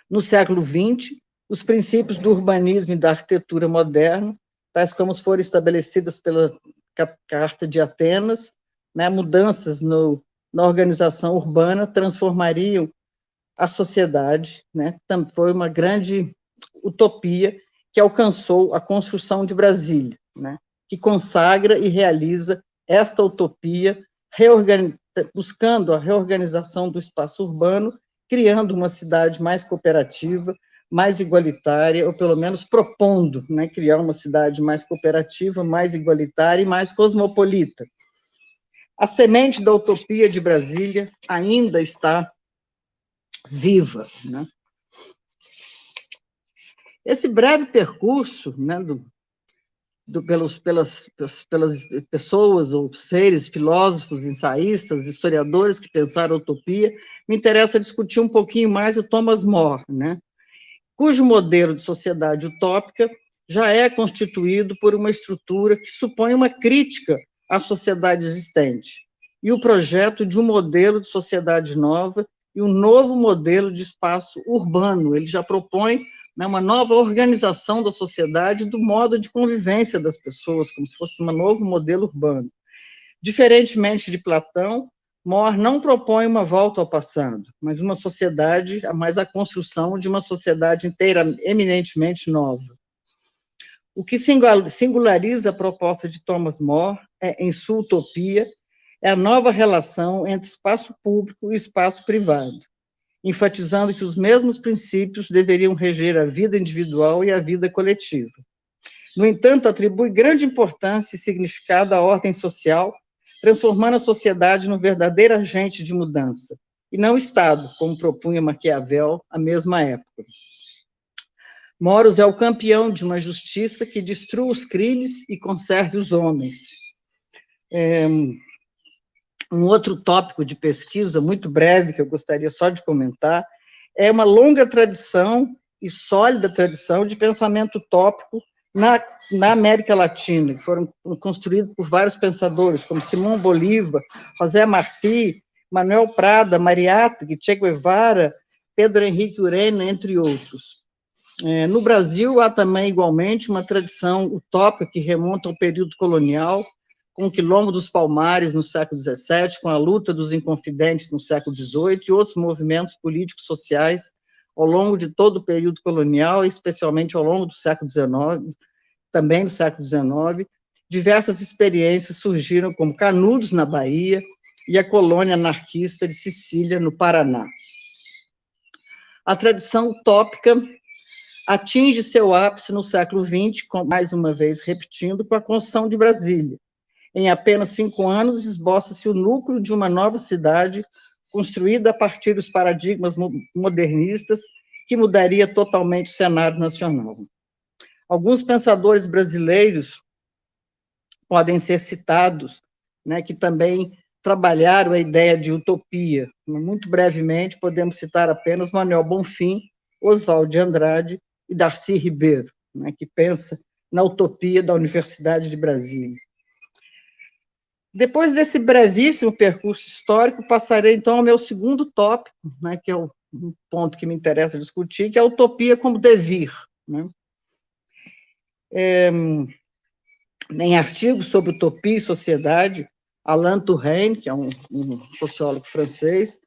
No século XX, os princípios do urbanismo e da arquitetura moderna, tais como foram estabelecidas pela Carta de Atenas, né, mudanças na organização urbana, transformariam a sociedade, né, foi uma grande utopia que alcançou a construção de Brasília, né, que consagra e realiza esta utopia, buscando a reorganização do espaço urbano, criando uma cidade mais cooperativa, mais igualitária, ou pelo menos propondo, né, criar uma cidade mais cooperativa, mais igualitária e mais cosmopolita. A semente da utopia de Brasília ainda está viva, né? Esse breve percurso, né, pelas pessoas ou seres, filósofos, ensaístas, historiadores que pensaram a utopia, me interessa discutir um pouquinho mais o Thomas More, né, cujo modelo de sociedade utópica já é constituído por uma estrutura que supõe uma crítica à sociedade existente, e o projeto de um modelo de sociedade nova e um novo modelo de espaço urbano. Ele já propõe, né, uma nova organização da sociedade, do modo de convivência das pessoas, como se fosse um novo modelo urbano. Diferentemente de Platão, More não propõe uma volta ao passado, mas uma sociedade, mas a construção de uma sociedade inteira, eminentemente nova. O que singulariza a proposta de Thomas More, em sua utopia, é a nova relação entre espaço público e espaço privado, enfatizando que os mesmos princípios deveriam reger a vida individual e a vida coletiva. No entanto, atribui grande importância e significado à ordem social, transformando a sociedade num verdadeiro agente de mudança, e não o Estado, como propunha Maquiavel à mesma época. Moros é o campeão de uma justiça que destrua os crimes e conserve os homens. Um outro tópico de pesquisa, muito breve, que eu gostaria só de comentar, é uma longa tradição e sólida tradição de pensamento utópico na América Latina, que foram construídos por vários pensadores, como Simão Bolívar, José Martí, Manuel Prada, Mariátegui, Che Guevara, Pedro Henrique Urena, entre outros. No Brasil, há também, igualmente, uma tradição utópica que remonta ao período colonial, com o Quilombo dos Palmares, no século XVII, com a luta dos Inconfidentes, no século XVIII, e outros movimentos políticos sociais ao longo de todo o período colonial, especialmente ao longo do século XIX, também do século XIX. Diversas experiências surgiram, como Canudos, na Bahia, e a colônia anarquista de Sicília, no Paraná. A tradição utópica atinge seu ápice no século XX, mais uma vez repetindo, com a construção de Brasília. Em apenas 5 anos, esboça-se o núcleo de uma nova cidade, construída a partir dos paradigmas modernistas, que mudaria totalmente o cenário nacional. Alguns pensadores brasileiros podem ser citados, que também trabalharam a ideia de utopia. Muito brevemente, podemos citar apenas Manuel Bonfim, Oswald de Andrade e Darcy Ribeiro, que pensa na utopia da Universidade de Brasília. Depois desse brevíssimo percurso histórico, passarei, então, ao meu segundo tópico, que é um ponto que me interessa discutir, que é a utopia como devir. Em artigos sobre utopia e sociedade, Alain Touraine, que é um sociólogo francês,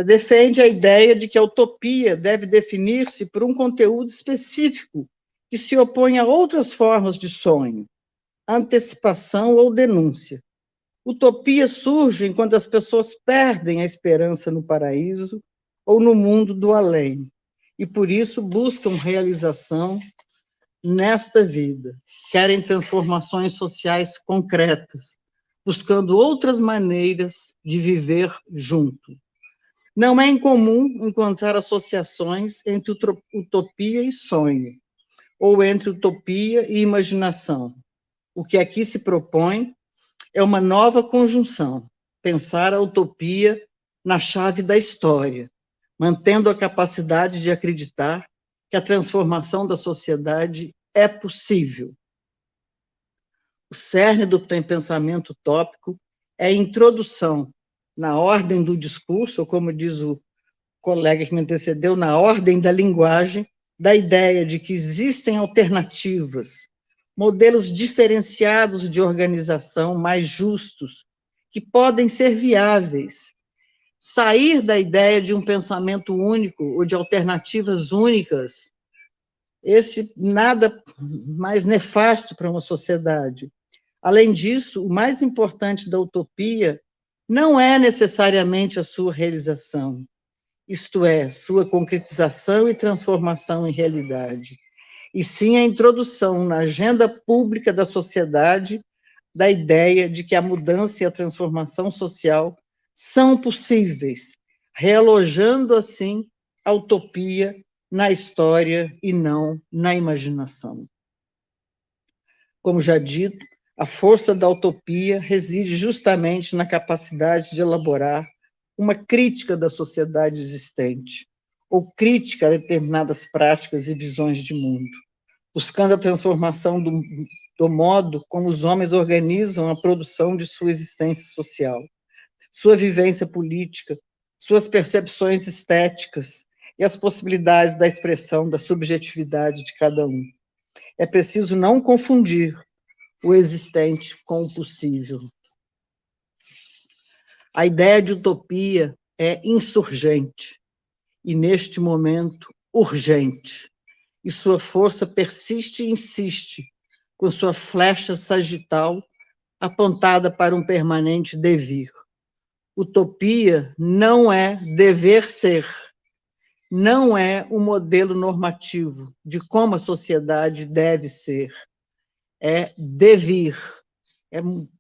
defende a ideia de que a utopia deve definir-se por um conteúdo específico que se opõe a outras formas de sonho, antecipação ou denúncia. Utopia surge enquanto as pessoas perdem a esperança no paraíso ou no mundo do além, e por isso buscam realização nesta vida, querem transformações sociais concretas, buscando outras maneiras de viver junto. Não é incomum encontrar associações entre utopia e sonho, ou entre utopia e imaginação. O que aqui se propõe é uma nova conjunção, pensar a utopia na chave da história, mantendo a capacidade de acreditar que a transformação da sociedade é possível. O cerne do pensamento utópico é a introdução na ordem do discurso, ou como diz o colega que me antecedeu, na ordem da linguagem, da ideia de que existem alternativas, modelos diferenciados de organização mais justos, que podem ser viáveis. Sair da ideia de um pensamento único ou de alternativas únicas, esse nada mais nefasto para uma sociedade. Além disso, o mais importante da utopia não é necessariamente a sua realização, isto é, sua concretização e transformação em realidade, e sim a introdução na agenda pública da sociedade da ideia de que a mudança e a transformação social são possíveis, realojando assim a utopia na história e não na imaginação. Como já dito, a força da utopia reside justamente na capacidade de elaborar uma crítica da sociedade existente, ou crítica a determinadas práticas e visões de mundo, buscando a transformação do modo como os homens organizam a produção de sua existência social, sua vivência política, suas percepções estéticas e as possibilidades da expressão da subjetividade de cada um. É preciso não confundir o existente com o possível. A ideia de utopia é insurgente e, neste momento, urgente, e sua força persiste e insiste com sua flecha sagital apontada para um permanente devir. Utopia não é dever ser, não é um modelo normativo de como a sociedade deve ser, é devir,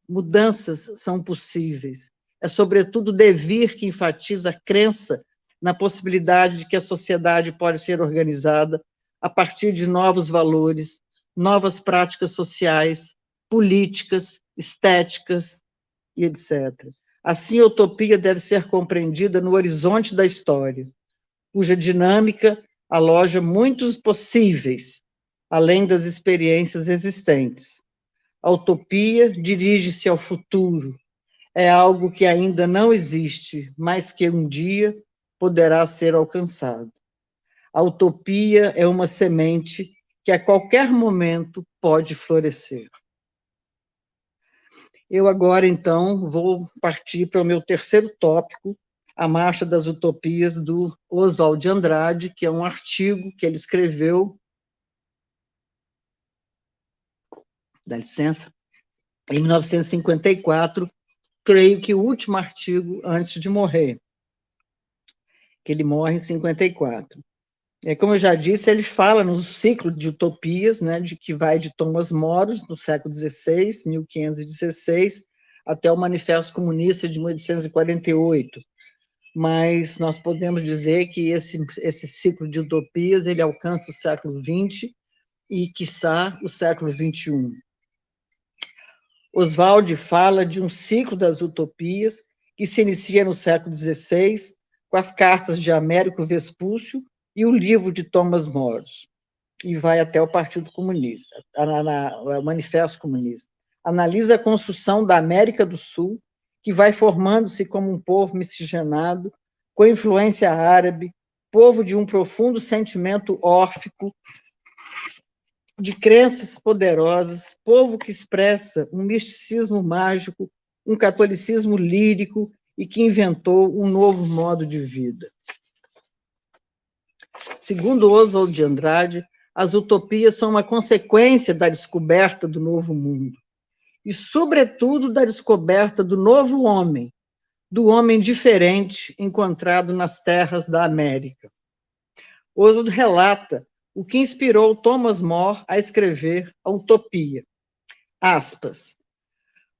mudanças são possíveis, é sobretudo devir que enfatiza a crença na possibilidade de que a sociedade pode ser organizada a partir de novos valores, novas práticas sociais, políticas, estéticas e etc. Assim, a utopia deve ser compreendida no horizonte da história, cuja dinâmica aloja muitos possíveis, além das experiências existentes. A utopia dirige-se ao futuro, é algo que ainda não existe, mas que um dia poderá ser alcançado. A utopia é uma semente que a qualquer momento pode florescer. Eu agora, então, vou partir para o meu terceiro tópico, a Marcha das Utopias, do Oswald de Andrade, que é um artigo que ele escreveu, dá licença, em 1954, creio que o último artigo antes de morrer, que ele morre em 54. Como eu já disse, ele fala no ciclo de utopias, né, de que vai de Thomas More, no século XVI, 1516, até o Manifesto Comunista de 1848. Mas nós podemos dizer que esse ciclo de utopias ele alcança o século XX e, quiçá, o século XXI. Oswald fala de um ciclo das utopias que se inicia no século XVI, com as cartas de Américo Vespúcio e o livro de Thomas More, e vai até o Partido Comunista, o Manifesto Comunista. Analisa a construção da América do Sul, que vai formando-se como um povo miscigenado, com influência árabe, povo de um profundo sentimento órfico, de crenças poderosas, povo que expressa um misticismo mágico, um catolicismo lírico e que inventou um novo modo de vida. Segundo Oswald de Andrade, as utopias são uma consequência da descoberta do novo mundo e, sobretudo, da descoberta do novo homem, do homem diferente encontrado nas terras da América. Oswald relata o que inspirou Thomas More a escrever a Utopia. Aspas.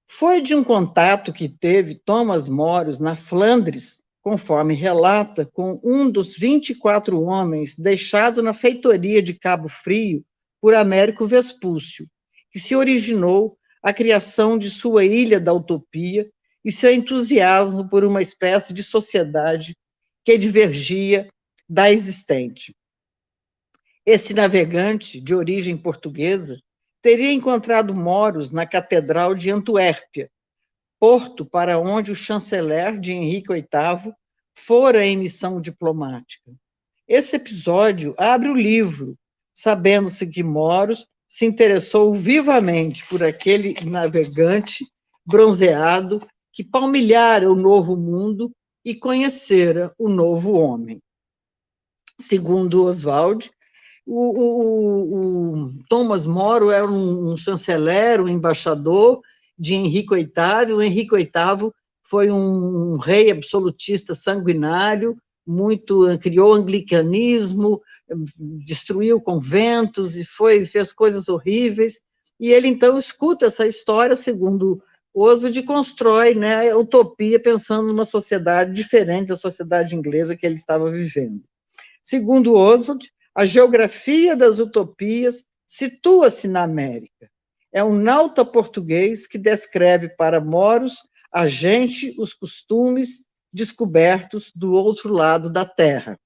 Foi de um contato que teve Thomas More na Flandres, conforme relata, com um dos 24 homens deixado na feitoria de Cabo Frio por Américo Vespúcio, que se originou a criação de sua Ilha da Utopia e seu entusiasmo por uma espécie de sociedade que divergia da existente. Esse navegante, de origem portuguesa, teria encontrado moros na Catedral de Antuérpia, porto para onde o chanceler de Henrique VIII fora em missão diplomática. Esse episódio abre o livro, sabendo-se que Moros se interessou vivamente por aquele navegante bronzeado que palmilhara o novo mundo e conhecera o novo homem. Segundo Oswald, o Thomas More era um chanceler, um embaixador de Henrique VIII. O Henrique VIII foi um rei absolutista sanguinário, criou o anglicanismo, destruiu conventos e fez coisas horríveis. E ele, então, escuta essa história, segundo Oswald, e constrói, né, a utopia pensando numa sociedade diferente da sociedade inglesa que ele estava vivendo. Segundo Oswald, a geografia das utopias situa-se na América. É um nauta português que descreve para Moros a gente, os costumes descobertos do outro lado da Terra.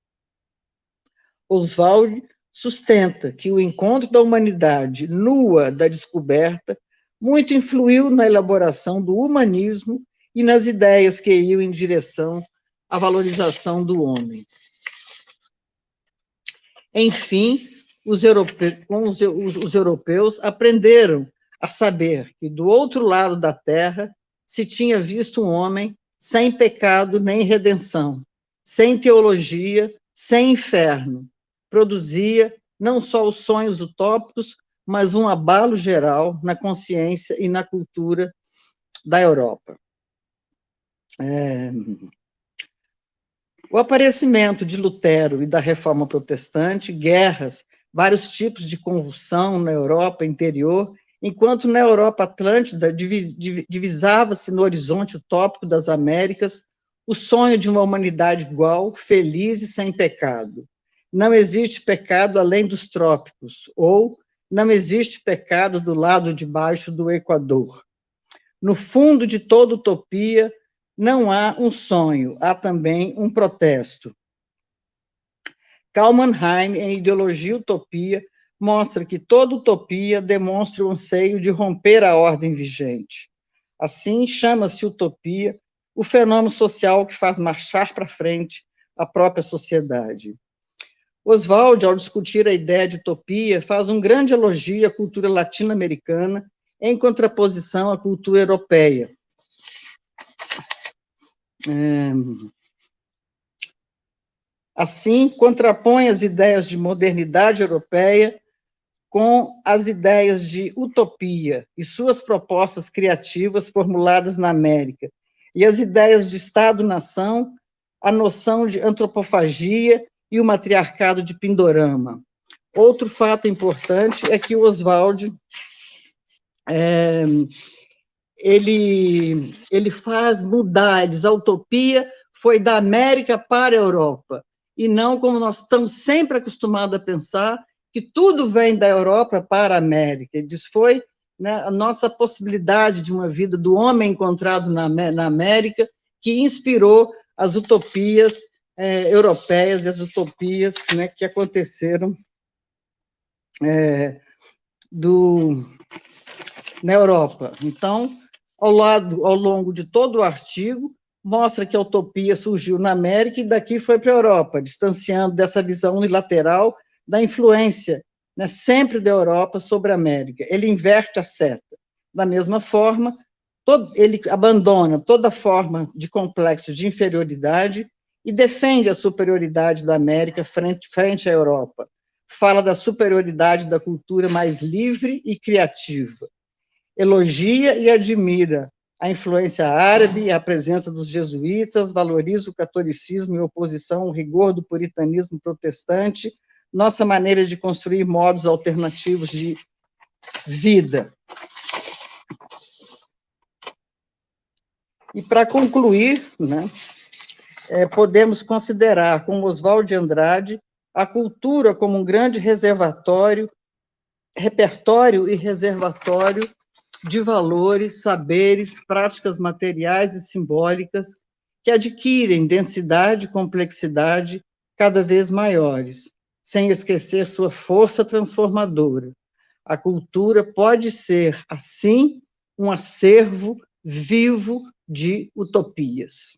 Oswald sustenta que o encontro da humanidade nua da descoberta muito influiu na elaboração do humanismo e nas ideias que iam em direção à valorização do homem. Enfim, os europeus aprenderam a saber que do outro lado da Terra se tinha visto um homem sem pecado nem redenção, sem teologia, sem inferno. Produzia não só os sonhos utópicos, mas um abalo geral na consciência e na cultura da Europa. O aparecimento de Lutero e da Reforma Protestante, guerras, vários tipos de convulsão na Europa interior, enquanto na Europa Atlântida divisava-se no horizonte utópico das Américas o sonho de uma humanidade igual, feliz e sem pecado. Não existe pecado além dos trópicos, ou não existe pecado do lado de baixo do Equador. No fundo de toda utopia, não há um sonho, há também um protesto. Karl Mannheim, em Ideologia e Utopia, mostra que toda utopia demonstra o anseio de romper a ordem vigente. Assim, chama-se utopia o fenômeno social que faz marchar para frente a própria sociedade. Oswald, ao discutir a ideia de utopia, faz um grande elogio à cultura latino-americana em contraposição à cultura europeia. Assim, contrapõe as ideias de modernidade europeia com as ideias de utopia e suas propostas criativas formuladas na América, e as ideias de Estado-nação, a noção de antropofagia e o matriarcado de Pindorama. Outro fato importante é que o Oswald ele faz mudar, ele diz, a utopia foi da América para a Europa, e não como nós estamos sempre acostumados a pensar, que tudo vem da Europa para a América. Ele diz, foi, né, a nossa possibilidade de uma vida do homem encontrado na América que inspirou as utopias europeias e as utopias, né, que aconteceram na Europa. Então, ao longo de todo o artigo, mostra que a utopia surgiu na América e daqui foi para a Europa, distanciando dessa visão unilateral da influência, né, sempre da Europa sobre a América. Ele inverte a seta. Da mesma forma, ele abandona toda forma de complexo de inferioridade e defende a superioridade da América frente à Europa. Fala da superioridade da cultura mais livre e criativa. Elogia e admira a influência árabe e a presença dos jesuítas, valoriza o catolicismo em oposição ao rigor do puritanismo protestante, nossa maneira de construir modos alternativos de vida. E, para concluir, né, podemos considerar, com Oswald de Andrade, a cultura como um grande repertório e reservatório de valores, saberes, práticas materiais e simbólicas que adquirem densidade e complexidade cada vez maiores, sem esquecer sua força transformadora. A cultura pode ser, assim, um acervo vivo de utopias.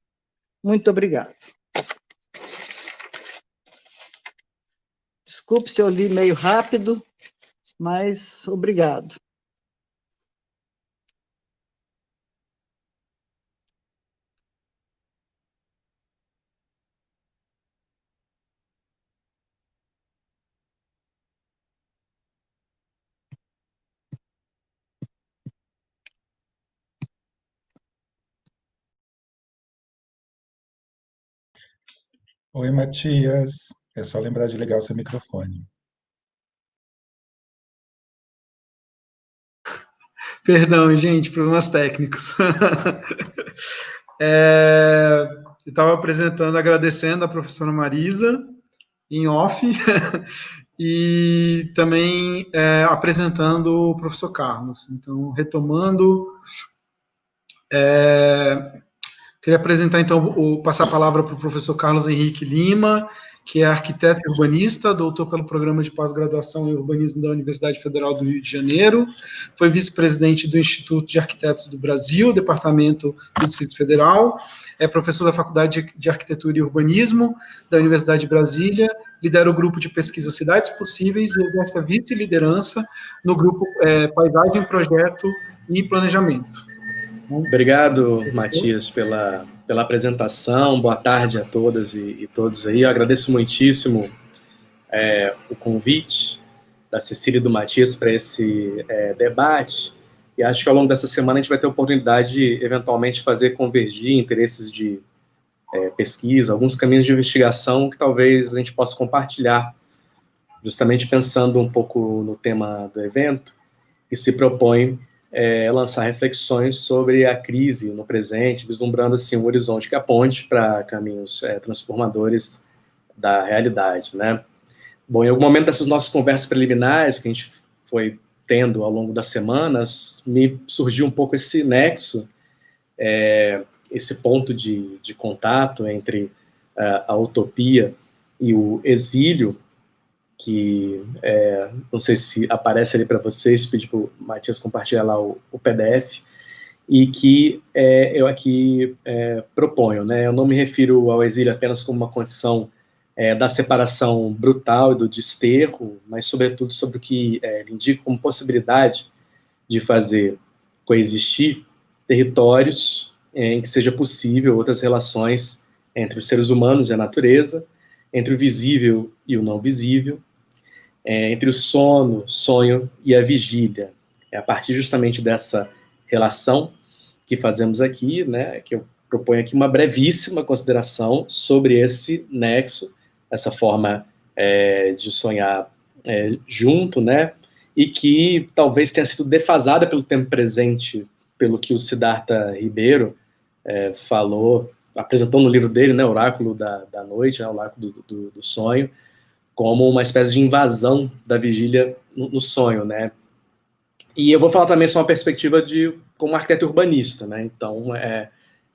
Muito obrigado. Desculpe se eu li meio rápido, mas obrigado.
Oi, Matias. É só lembrar de ligar o seu microfone.
Perdão, gente, problemas técnicos. Eu estava apresentando, agradecendo a professora Marisa, em off, e também apresentando o professor Carlos. Então, retomando, queria apresentar, então, passar a palavra para o professor Carlos Henrique Lima, que é arquiteto e urbanista, doutor pelo Programa de Pós-Graduação em Urbanismo da Universidade Federal do Rio de Janeiro, foi vice-presidente do Instituto de Arquitetos do Brasil, Departamento do Distrito Federal, é professor da Faculdade de Arquitetura e Urbanismo da Universidade de Brasília, lidera o grupo de pesquisa Cidades Possíveis e exerce a vice-liderança no grupo Paisagem, Projeto e Planejamento.
Obrigado, Matias, pela apresentação. Boa tarde a todas e todos aí. Eu agradeço muitíssimo o convite. da Cecília e do Matias para esse debate, e acho que ao longo dessa semana a gente vai ter a oportunidade de, eventualmente, fazer convergir interesses de pesquisa, alguns caminhos de investigação que talvez a gente possa compartilhar, justamente pensando um pouco no tema do evento, que se propõe lançar reflexões sobre a crise no presente, vislumbrando assim um horizonte que aponte para caminhos transformadores da realidade, né? Bom, em algum momento dessas nossas conversas preliminares que a gente foi tendo ao longo das semanas, me surgiu um pouco esse nexo, esse ponto de contato entre a utopia e o exílio, que não sei se aparece ali para vocês, pedi para o Matias compartilhar lá o PDF, e que eu aqui proponho, né? Eu não me refiro ao exílio apenas como uma condição da separação brutal e do desterro, mas, sobretudo, sobre o que ele indica como possibilidade de fazer coexistir territórios em que seja possível outras relações entre os seres humanos e a natureza, entre o visível e o não visível, entre o sono, sonho e a vigília. É a partir justamente dessa relação que fazemos aqui, né, que eu proponho aqui uma brevíssima consideração sobre esse nexo, essa forma de sonhar junto, né, e que talvez tenha sido defasada pelo tempo presente, pelo que o Siddhartha Ribeiro falou, apresentou no livro dele, né, Oráculo da Noite, né, Oráculo do Sonho, como uma espécie de invasão da vigília no sonho, né? E eu vou falar também sobre uma perspectiva como arquiteto urbanista, né? Então, é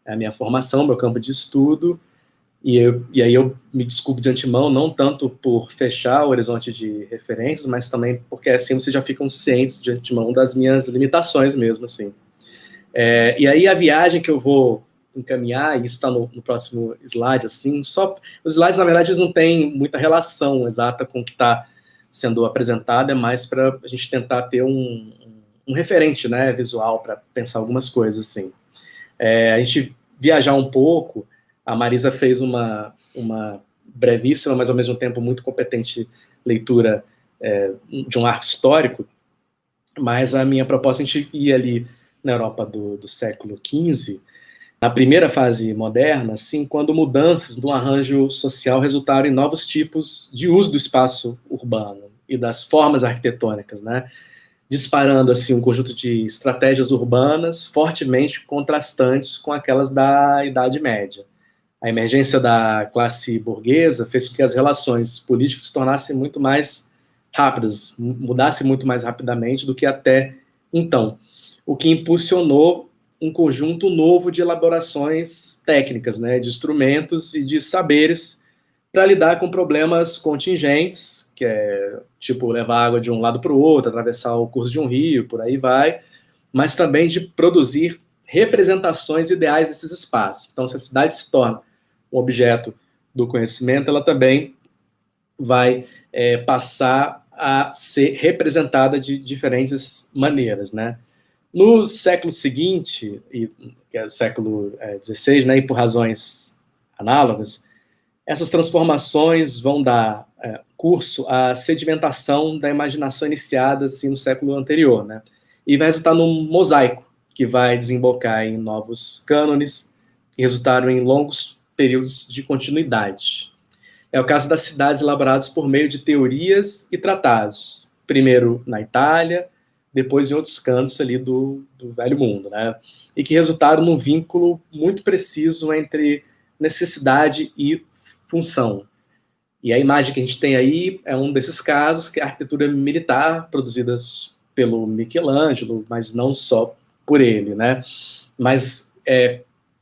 a minha formação, meu campo de estudo, e aí eu me desculpo de antemão, não tanto por fechar o horizonte de referências, mas também porque assim vocês já ficam cientes de antemão das minhas limitações mesmo, assim. E aí a viagem que eu vou encaminhar, e isso está no próximo slide, assim, os slides, na verdade, eles não têm muita relação exata com o que está sendo apresentado, é mais para a gente tentar ter um referente, né, visual, para pensar algumas coisas, assim. A gente viajar um pouco, a Marisa fez uma brevíssima, mas ao mesmo tempo muito competente leitura de um arco histórico, mas a minha proposta é a gente ir ali na Europa do século XV, na primeira fase moderna, assim, quando mudanças no arranjo social resultaram em novos tipos de uso do espaço urbano e das formas arquitetônicas, né? Disparando assim um conjunto de estratégias urbanas fortemente contrastantes com aquelas da Idade Média. A emergência da classe burguesa fez com que as relações políticas se tornassem muito mais rápidas, mudassem muito mais rapidamente do que até então, o que impulsionou um conjunto novo de elaborações técnicas, né, de instrumentos e de saberes para lidar com problemas contingentes, que é tipo levar água de um lado para o outro, atravessar o curso de um rio, por aí vai, mas também de produzir representações ideais desses espaços. Então, se a cidade se torna um objeto do conhecimento, ela também vai passar a ser representada de diferentes maneiras, né? No século seguinte, que é o século XVI, né, e por razões análogas, essas transformações vão dar curso à sedimentação da imaginação iniciada assim, no século anterior, né, e vai resultar num mosaico que vai desembocar em novos cânones que resultaram em longos períodos de continuidade. É o caso das cidades elaboradas por meio de teorias e tratados, primeiro na Itália, depois em outros cantos ali do Velho Mundo, né? E que resultaram num vínculo muito preciso entre necessidade e função. E a imagem que a gente tem aí é um desses casos, que é a arquitetura militar, produzida pelo Michelangelo, mas não só por ele, né? Mas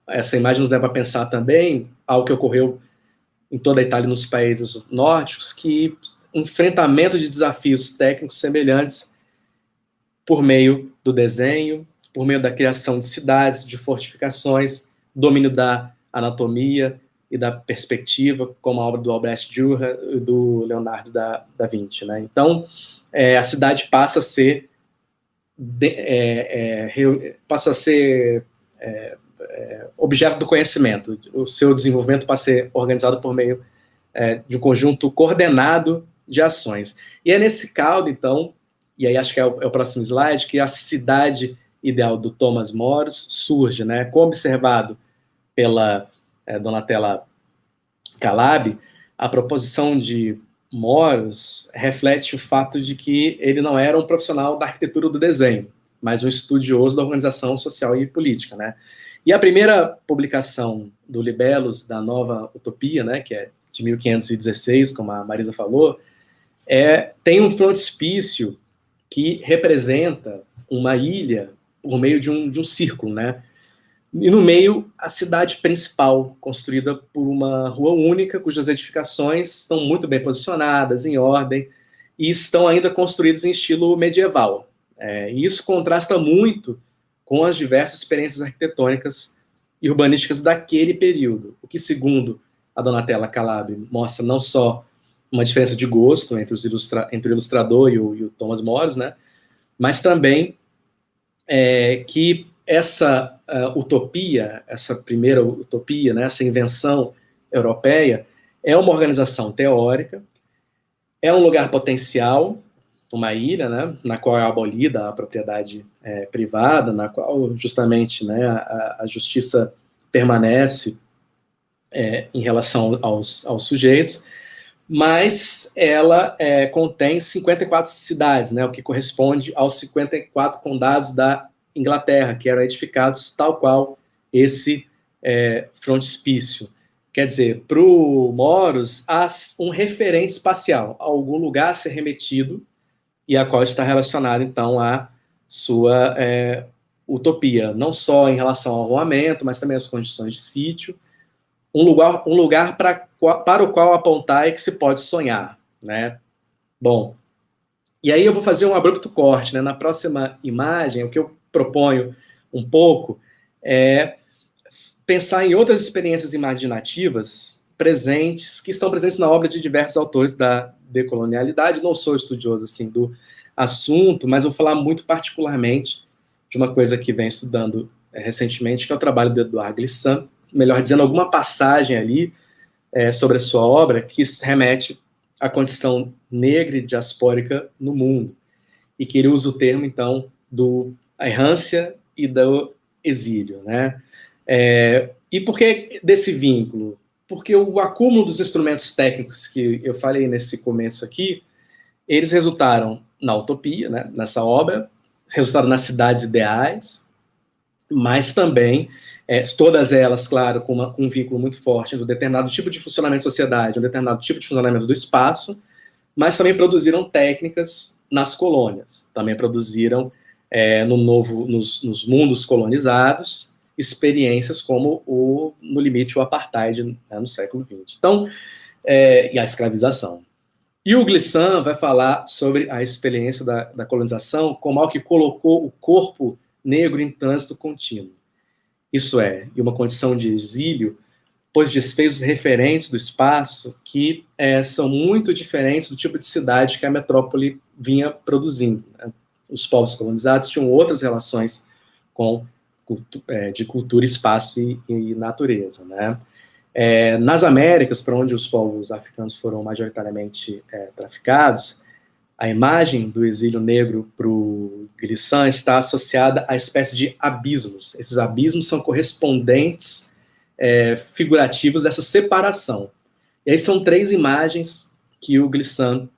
essa imagem nos leva a pensar também algo que ocorreu em toda a Itália e nos países nórdicos, que enfrentamento de desafios técnicos semelhantes por meio do desenho, por meio da criação de cidades, de fortificações, domínio da anatomia e da perspectiva, como a obra do Albrecht Dürer e do Leonardo da Vinci, né? Então, a cidade passa a ser objeto do conhecimento. O seu desenvolvimento passa a ser organizado por meio de um conjunto coordenado de ações. E é nesse caldo, então, e aí acho que é o próximo slide, que a cidade ideal do Thomas More surge, né? Como observado pela Donatella Calabi, a proposição de More reflete o fato de que ele não era um profissional da arquitetura do desenho, mas um estudioso da organização social e política, né? E a primeira publicação do Libellus, da Nova Utopia, né, que é de 1516, como a Marisa falou, tem um frontispício que representa uma ilha por meio de um círculo, né? E no meio, a cidade principal, construída por uma rua única, cujas edificações estão muito bem posicionadas, em ordem, e estão ainda construídas em estilo medieval. E isso contrasta muito com as diversas experiências arquitetônicas e urbanísticas daquele período, o que, segundo a Donatella Calabi, mostra não só uma diferença de gosto entre o ilustrador e o Thomas More, né, mas também que essa utopia, essa primeira utopia, né, essa invenção europeia, é uma organização teórica, é um lugar potencial, uma ilha, né, na qual é abolida a propriedade privada, na qual justamente, né, a justiça permanece em relação aos sujeitos, mas ela contém 54 cidades, né, o que corresponde aos 54 condados da Inglaterra, que eram edificados tal qual esse frontispício. Quer dizer, para o Moros, há um referente espacial, algum lugar a ser remetido, e a qual está relacionada, então, à sua utopia, não só em relação ao arruamento, mas também às condições de sítio, um lugar para o qual apontar e que se pode sonhar, né? Bom, e aí eu vou fazer um abrupto corte, né? Na próxima imagem, o que eu proponho um pouco é pensar em outras experiências imaginativas que estão presentes na obra de diversos autores da decolonialidade. Não sou estudioso assim do assunto, mas vou falar muito particularmente de uma coisa que venho estudando recentemente, que é o trabalho do Édouard Glissant, melhor dizendo, alguma passagem ali sobre a sua obra que remete à condição negra e diaspórica no mundo, e que ele usa o termo, então, da errância e do exílio, né? E por que desse vínculo? Porque o acúmulo dos instrumentos técnicos que eu falei nesse começo aqui, eles resultaram na utopia, né, nessa obra, resultaram nas cidades ideais, mas também, todas elas, claro, com um vínculo muito forte entre um determinado tipo de funcionamento da sociedade, um determinado tipo de funcionamento do espaço, mas também produziram técnicas nas colônias, também produziram, nos mundos colonizados, experiências como, no limite, o apartheid, né, no século XX. Então, e a escravização. E o Glissant vai falar sobre a experiência da colonização como algo que colocou o corpo negro em trânsito contínuo. Isso em uma condição de exílio, pois desfez os referentes do espaço que são muito diferentes do tipo de cidade que a metrópole vinha produzindo, né? Os povos colonizados tinham outras relações de cultura, espaço e natureza, né? Nas Américas, para onde os povos africanos foram majoritariamente traficados, a imagem do exílio negro para o Glissant está associada a espécie de abismos. Esses abismos são correspondentes figurativos dessa separação. E aí são 3 imagens que o Glissant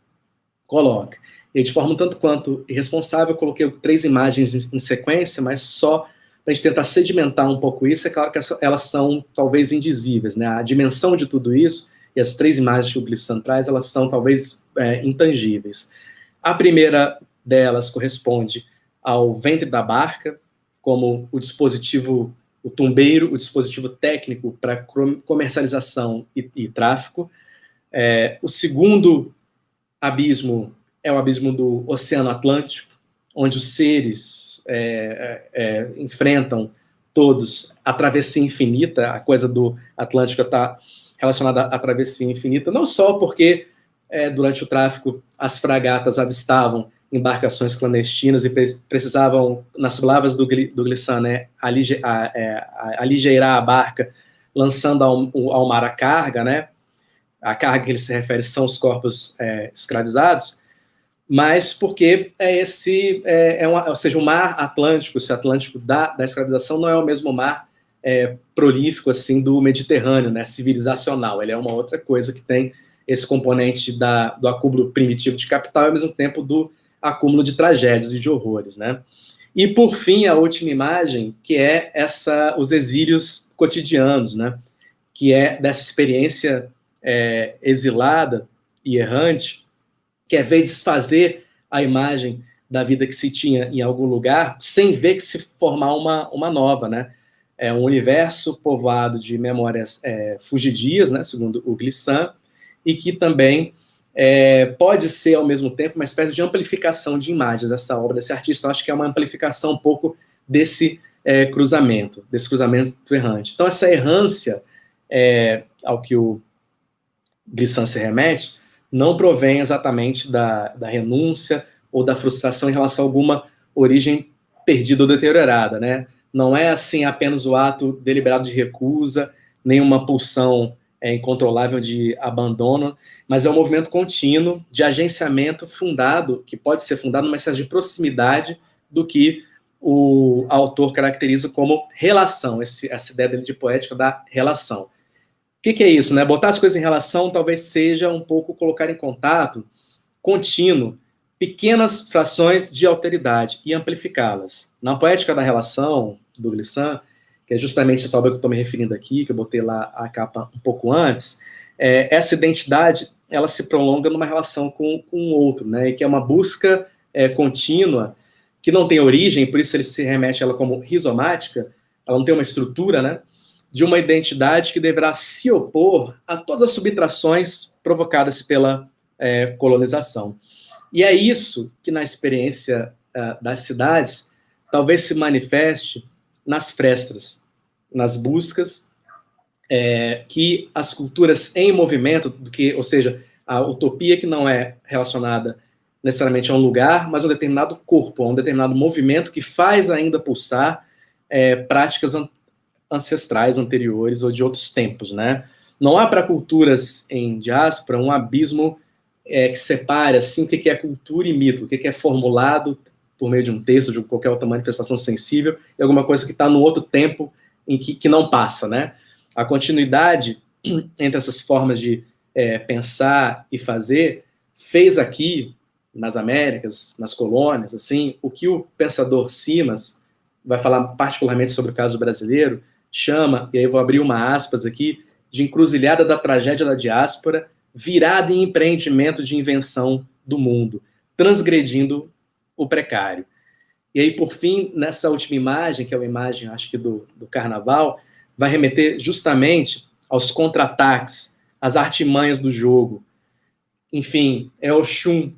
coloca. E de forma um tanto quanto irresponsável, eu coloquei 3 imagens em sequência, mas só para a gente tentar sedimentar um pouco isso. É claro que elas são talvez indizíveis, né? A dimensão de tudo isso, e as 3 imagens que o Glissant traz, elas são talvez intangíveis. A primeira delas corresponde ao ventre da barca, como o dispositivo, o tumbeiro, o dispositivo técnico para comercialização e tráfico. O segundo abismo é o abismo do Oceano Atlântico, onde os seres enfrentam todos a travessia infinita. A coisa do Atlântico está relacionada à travessia infinita, não só porque durante o tráfico as fragatas avistavam embarcações clandestinas e precisavam, nas palavras do Glissant, né, aligeirar a barca, lançando ao mar a carga, né? a carga que ele se refere são os corpos escravizados, mas porque ou seja, o mar Atlântico, esse Atlântico da escravização não é o mesmo mar prolífico assim do Mediterrâneo, né, civilizacional. Ele é uma outra coisa que tem esse componente do acúmulo primitivo de capital e ao mesmo tempo do acúmulo de tragédias e de horrores, né? E por fim, a última imagem, que é os exílios cotidianos, né? Que é dessa experiência exilada e errante, que é ver desfazer a imagem da vida que se tinha em algum lugar, sem ver que se formar uma nova, né? É um universo povoado de memórias fugidias, né, segundo o Glissant, e que também pode ser, ao mesmo tempo, uma espécie de amplificação de imagens dessa obra, desse artista. Eu acho que é uma amplificação um pouco desse cruzamento errante. Então, essa errância, ao que o Glissant se remete, não provém exatamente da renúncia ou da frustração em relação a alguma origem perdida ou deteriorada, né? Não é, assim, apenas o ato deliberado de recusa, nem uma pulsão incontrolável de abandono, mas é um movimento contínuo de agenciamento que pode ser fundado numa espécie de proximidade do que o autor caracteriza como relação, essa ideia dele de poética da relação. O que é isso, né? Botar as coisas em relação talvez seja um pouco colocar em contato contínuo pequenas frações de alteridade e amplificá-las. Na poética da relação, do Glissant, que é justamente essa obra que eu estou me referindo aqui, que eu botei lá a capa um pouco antes, essa identidade, ela se prolonga numa relação com o outro, né? E que é uma busca contínua, que não tem origem, por isso ele se remete a ela como rizomática, ela não tem uma estrutura, né? De uma identidade que deverá se opor a todas as subtrações provocadas pela colonização. E é isso que, na experiência das cidades, talvez se manifeste nas frestas, nas buscas que as culturas em movimento, ou seja, a utopia que não é relacionada necessariamente a um lugar, mas a um determinado corpo, a um determinado movimento que faz ainda pulsar práticas ancestrais, anteriores ou de outros tempos, né? Não há para culturas em diáspora um abismo que separe assim, o que é cultura e mito, o que é formulado por meio de um texto, de qualquer outra manifestação sensível, e alguma coisa que está no outro tempo em que não passa, né? A continuidade entre essas formas de pensar e fazer fez aqui, nas Américas, nas colônias, assim, o que o pensador Simas vai falar particularmente sobre o caso brasileiro, chama, e aí eu vou abrir uma aspas aqui, de encruzilhada da tragédia da diáspora, virada em empreendimento de invenção do mundo, transgredindo o precário. E aí, por fim, nessa última imagem, que é uma imagem, acho que do carnaval, vai remeter justamente aos contra-ataques, às artimanhas do jogo. Enfim, é Oxum,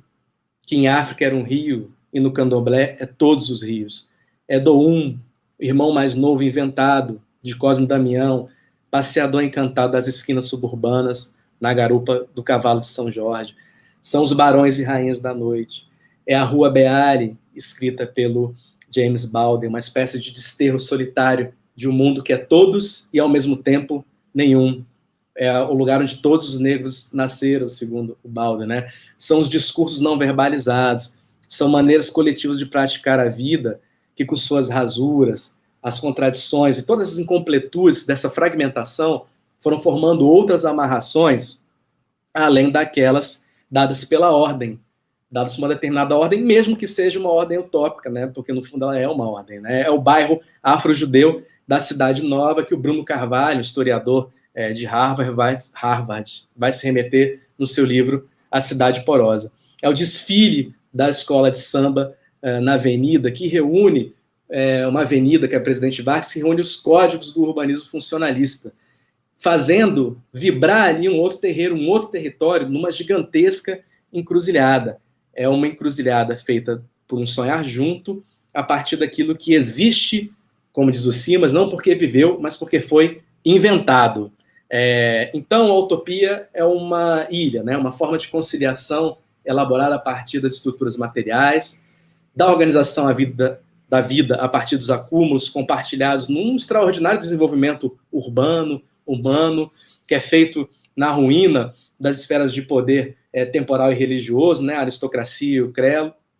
que em África era um rio, e no candomblé é todos os rios. É Doum, irmão mais novo inventado, de Cosme Damião, passeador encantado das esquinas suburbanas, na garupa do cavalo de São Jorge. São os barões e rainhas da noite. É a Rua Beale, escrita pelo James Baldwin, uma espécie de desterro solitário de um mundo que é todos e, ao mesmo tempo, nenhum. É o lugar onde todos os negros nasceram, segundo o Baldwin, né? São os discursos não verbalizados, são maneiras coletivas de praticar a vida que, com suas rasuras, as contradições e todas as incompletudes dessa fragmentação foram formando outras amarrações, além daquelas dadas pela ordem, dadas por uma determinada ordem, mesmo que seja uma ordem utópica, né? Porque, no fundo, ela é uma ordem, né? É o bairro afro-judeu da Cidade Nova, que o Bruno Carvalho, historiador de Harvard, vai se remeter no seu livro A Cidade Porosa. É o desfile da escola de samba na avenida, que reúne, uma avenida que é a Presidente Vargas, que reúne os códigos do urbanismo funcionalista, fazendo vibrar ali um outro terreiro, um outro território, numa gigantesca encruzilhada. É uma encruzilhada feita por um sonhar junto, a partir daquilo que existe, como diz o Simas, não porque viveu, mas porque foi inventado. Então, a utopia é uma ilha, né, uma forma de conciliação elaborada a partir das estruturas materiais, da organização da vida a partir dos acúmulos compartilhados num extraordinário desenvolvimento urbano, humano, que é feito na ruína das esferas de poder temporal e religioso, né, a aristocracia e o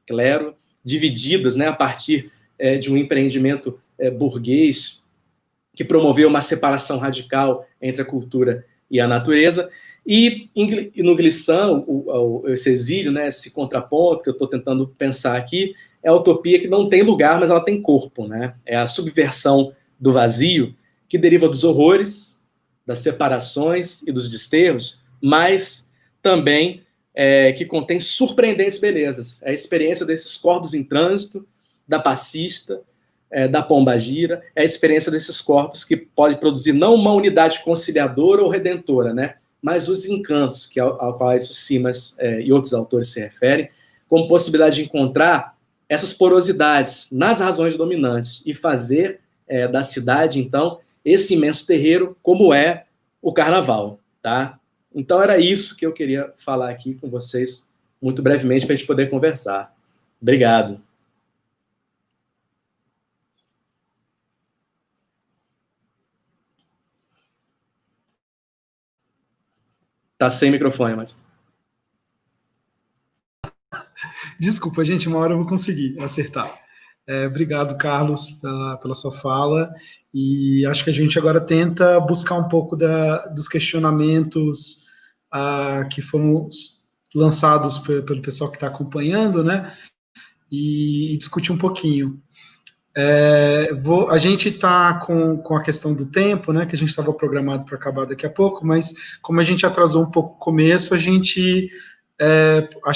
clero, divididas, né, a partir de um empreendimento burguês que promoveu uma separação radical entre a cultura e a natureza. E no Glissant, esse exílio, né, esse contraponto que eu estou tentando pensar aqui, é a utopia que não tem lugar, mas ela tem corpo, né? É a subversão do vazio, que deriva dos horrores, das separações e dos desterros, mas também que contém surpreendentes belezas. É a experiência desses corpos em trânsito, da passista, da pombagira, é a experiência desses corpos que pode produzir não uma unidade conciliadora ou redentora, né? Mas os encantos ao quais o Simas e outros autores se referem, como possibilidade de encontrar essas porosidades nas razões dominantes e fazer da cidade, então, esse imenso terreiro, como é o carnaval, tá? Então, era isso que eu queria falar aqui com vocês, muito brevemente, para a gente poder conversar. Obrigado. Tá sem microfone, Matheus.
Desculpa, gente, uma hora eu vou conseguir acertar. Obrigado, Carlos, pela sua fala, e acho que a gente agora tenta buscar um pouco dos questionamentos que foram lançados pelo pessoal que está acompanhando, né, e discutir um pouquinho. A gente está com a questão do tempo, né, que a gente estava programado para acabar daqui a pouco, mas como a gente atrasou um pouco o começo, acho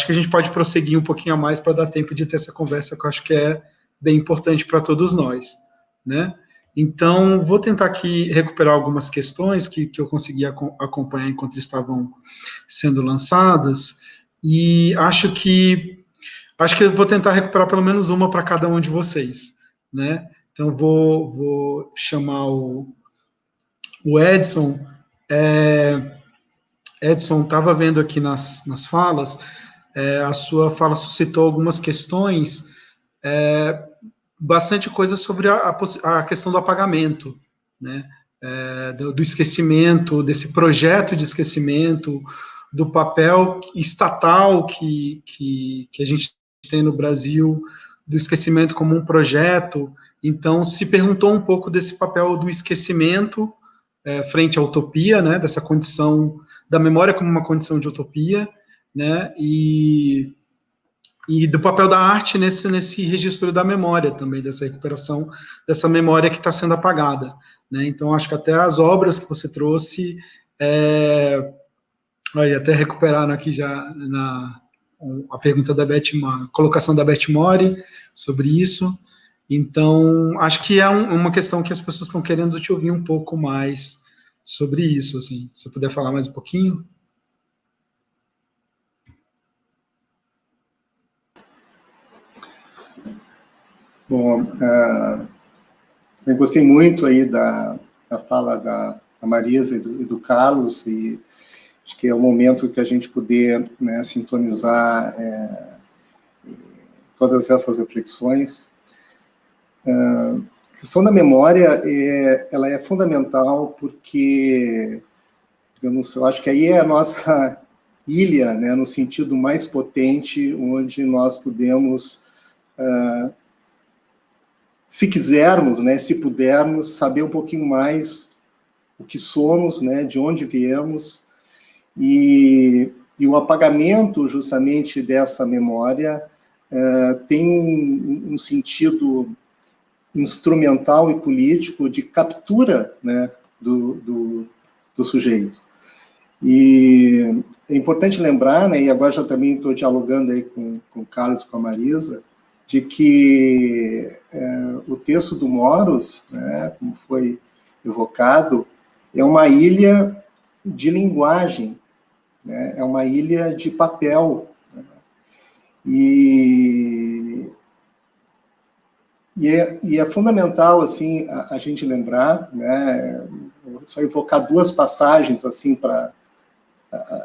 que a gente pode prosseguir um pouquinho a mais para dar tempo de ter essa conversa, que eu acho que é bem importante para todos nós, né? Então, vou tentar aqui recuperar algumas questões que eu consegui acompanhar enquanto estavam sendo lançadas, e acho que eu vou tentar recuperar pelo menos uma para cada um de vocês, né? Então, vou chamar o Edson. Edson, estava vendo aqui nas falas, a sua fala suscitou algumas questões, bastante coisa sobre a questão do apagamento, né? Do esquecimento, desse projeto de esquecimento, do papel estatal que a gente tem no Brasil, do esquecimento como um projeto. Então, se perguntou um pouco desse papel do esquecimento frente à utopia, né, dessa condição da memória como uma condição de utopia, né, e do papel da arte nesse registro da memória também, dessa recuperação dessa memória que está sendo apagada, né. Então, acho que até as obras que você trouxe, até recuperaram aqui já a pergunta da Beth, a colocação da Beth Mori sobre isso. Então, acho que é uma questão que as pessoas estão querendo te ouvir um pouco mais sobre isso, assim. Se você puder falar mais um pouquinho.
Bom, eu gostei muito aí da fala da Marisa e do Carlos, e acho que é o momento que a gente poder, né, sintonizar todas essas reflexões. A questão da memória, ela é fundamental porque, eu acho que aí é a nossa ilha, né, no sentido mais potente, onde nós podemos, se quisermos, né, se pudermos, saber um pouquinho mais o que somos, né, de onde viemos, e o apagamento justamente dessa memória tem um sentido instrumental e político de captura, né, do sujeito. E é importante lembrar, né, e agora já também estou dialogando aí com o Carlos e com a Marisa, de que o texto do Moros, né, como foi evocado, é uma ilha de linguagem, né, é uma ilha de papel, né, e é fundamental, assim, a gente lembrar, né, só evocar duas passagens, assim, para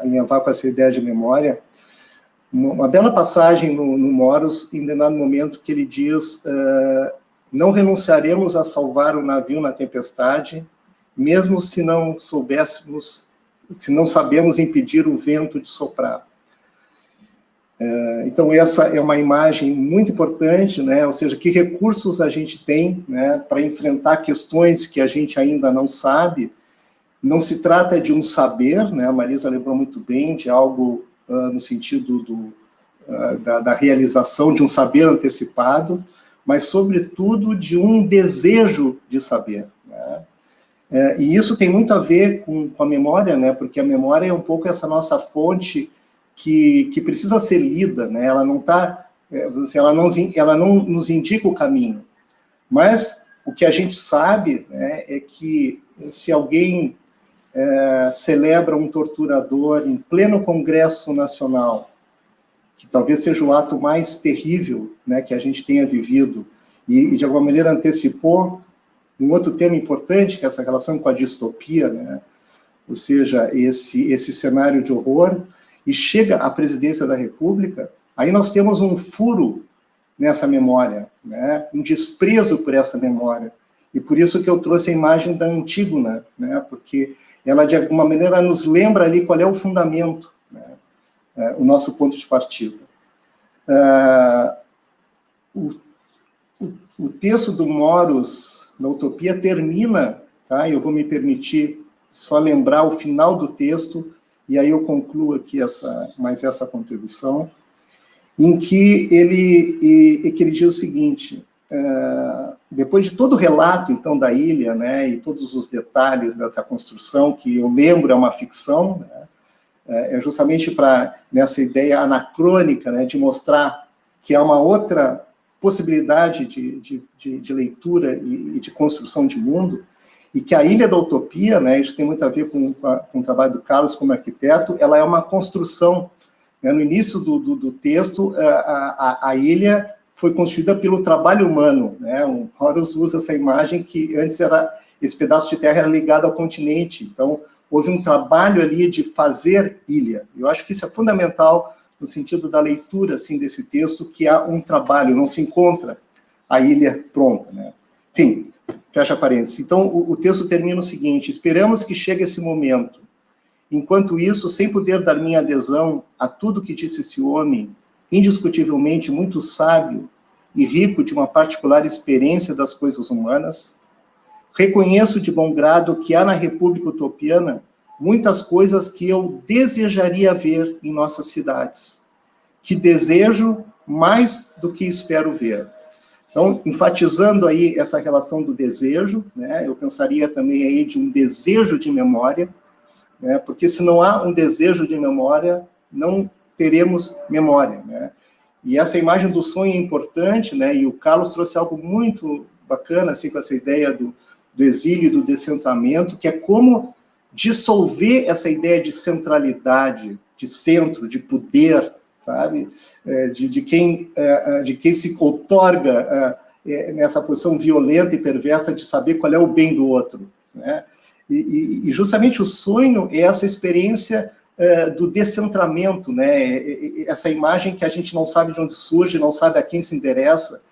alinhavar com essa ideia de memória. Uma bela passagem no Moros, em determinado momento, que ele diz: não renunciaremos a salvar o navio na tempestade, mesmo se não soubéssemos se não sabemos impedir o vento de soprar. Então, essa é uma imagem muito importante, né? Ou seja, que recursos a gente tem, né, para enfrentar questões que a gente ainda não sabe. Não se trata de um saber, né? A Marisa lembrou muito bem, de algo no sentido da realização de um saber antecipado, mas, sobretudo, de um desejo de saber, né? E isso tem muito a ver com a memória, né? Porque a memória é um pouco essa nossa fonte que precisa ser lida, né? Ela não está, ela não nos indica o caminho, mas o que a gente sabe, né, é que se alguém celebra um torturador em pleno Congresso Nacional, que talvez seja o ato mais terrível, né, que a gente tenha vivido, e de alguma maneira antecipou um outro tema importante, que é essa relação com a distopia, né? Ou seja, esse cenário de horror, e chega à presidência da República, aí nós temos um furo nessa memória, né? Um desprezo por essa memória. E por isso que eu trouxe a imagem da Antígona, né? Porque ela, de alguma maneira, nos lembra ali qual é o fundamento, né? O nosso ponto de partida. O texto do Moros, da Utopia, termina, tá? Eu vou me permitir só lembrar o final do texto, e aí eu concluo aqui mais essa contribuição, em que ele diz o seguinte: depois de todo o relato, então, da ilha, né, e todos os detalhes dessa construção, que eu lembro é uma ficção, né, é justamente para, nessa ideia anacrônica, né, de mostrar que há uma outra possibilidade de leitura e de construção de mundo, e que a Ilha da Utopia, né, isso tem muito a ver com o trabalho do Carlos como arquiteto, ela é uma construção, né? No início do texto, a ilha foi construída pelo trabalho humano, né? O Horus usa essa imagem que antes esse pedaço de terra era ligado ao continente, então houve um trabalho ali de fazer ilha. Eu acho que isso é fundamental no sentido da leitura, assim, desse texto, que há um trabalho, não se encontra a ilha pronta, né? Enfim, fecha parênteses. Então, o texto termina o seguinte: esperamos que chegue esse momento. Enquanto isso, sem poder dar minha adesão a tudo que disse esse homem, indiscutivelmente muito sábio e rico de uma particular experiência das coisas humanas, reconheço de bom grado que há na República Utopiana muitas coisas que eu desejaria ver em nossas cidades, que desejo mais do que espero ver. Então, enfatizando aí essa relação do desejo, né, eu pensaria também aí de um desejo de memória, né, porque se não há um desejo de memória, não teremos memória, né? E essa imagem do sonho é importante, né, e o Carlos trouxe algo muito bacana, assim, com essa ideia do exílio e do descentramento, que é como dissolver essa ideia de centralidade, de centro, de poder, sabe, de quem se outorga nessa posição violenta e perversa de saber qual é o bem do outro, né? E justamente o sonho é essa experiência do descentramento, né? Essa imagem que a gente não sabe de onde surge, não sabe a quem se endereça,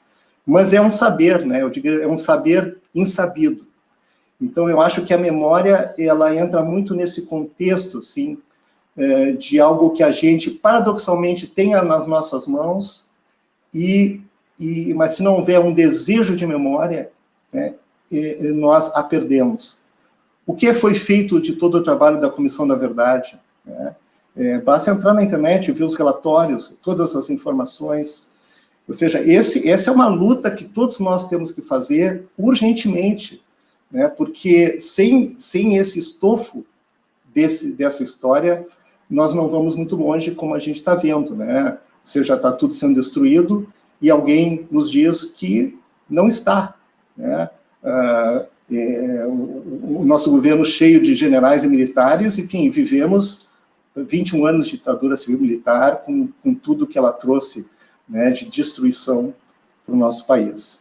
mas é um saber, né? Eu digo, é um saber insabido. Então, eu acho que a memória, ela entra muito nesse contexto, assim, de algo que a gente, paradoxalmente, tenha nas nossas mãos, mas se não houver um desejo de memória, né, nós a perdemos. O que foi feito de todo o trabalho da Comissão da Verdade? Né? Basta entrar na internet e ver os relatórios, todas as informações. Ou seja, essa é uma luta que todos nós temos que fazer urgentemente, né? Porque sem esse estofo dessa história, nós não vamos muito longe, como a gente está vendo, né? Ou seja, está tudo sendo destruído e alguém nos diz que não está, né? O nosso governo cheio de generais e militares, enfim, vivemos 21 anos de ditadura civil-militar com tudo que ela trouxe, né, de destruição para o nosso país.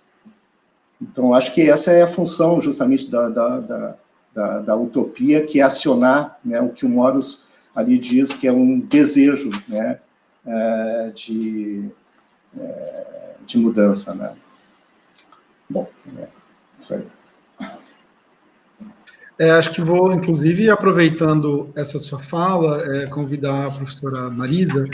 Então, acho que essa é a função, justamente, da utopia, que é acionar, né, o que o Moros ali diz que é um desejo, né, de mudança, né. Bom, isso aí.
Acho que vou, inclusive, aproveitando essa sua fala, convidar a professora Marisa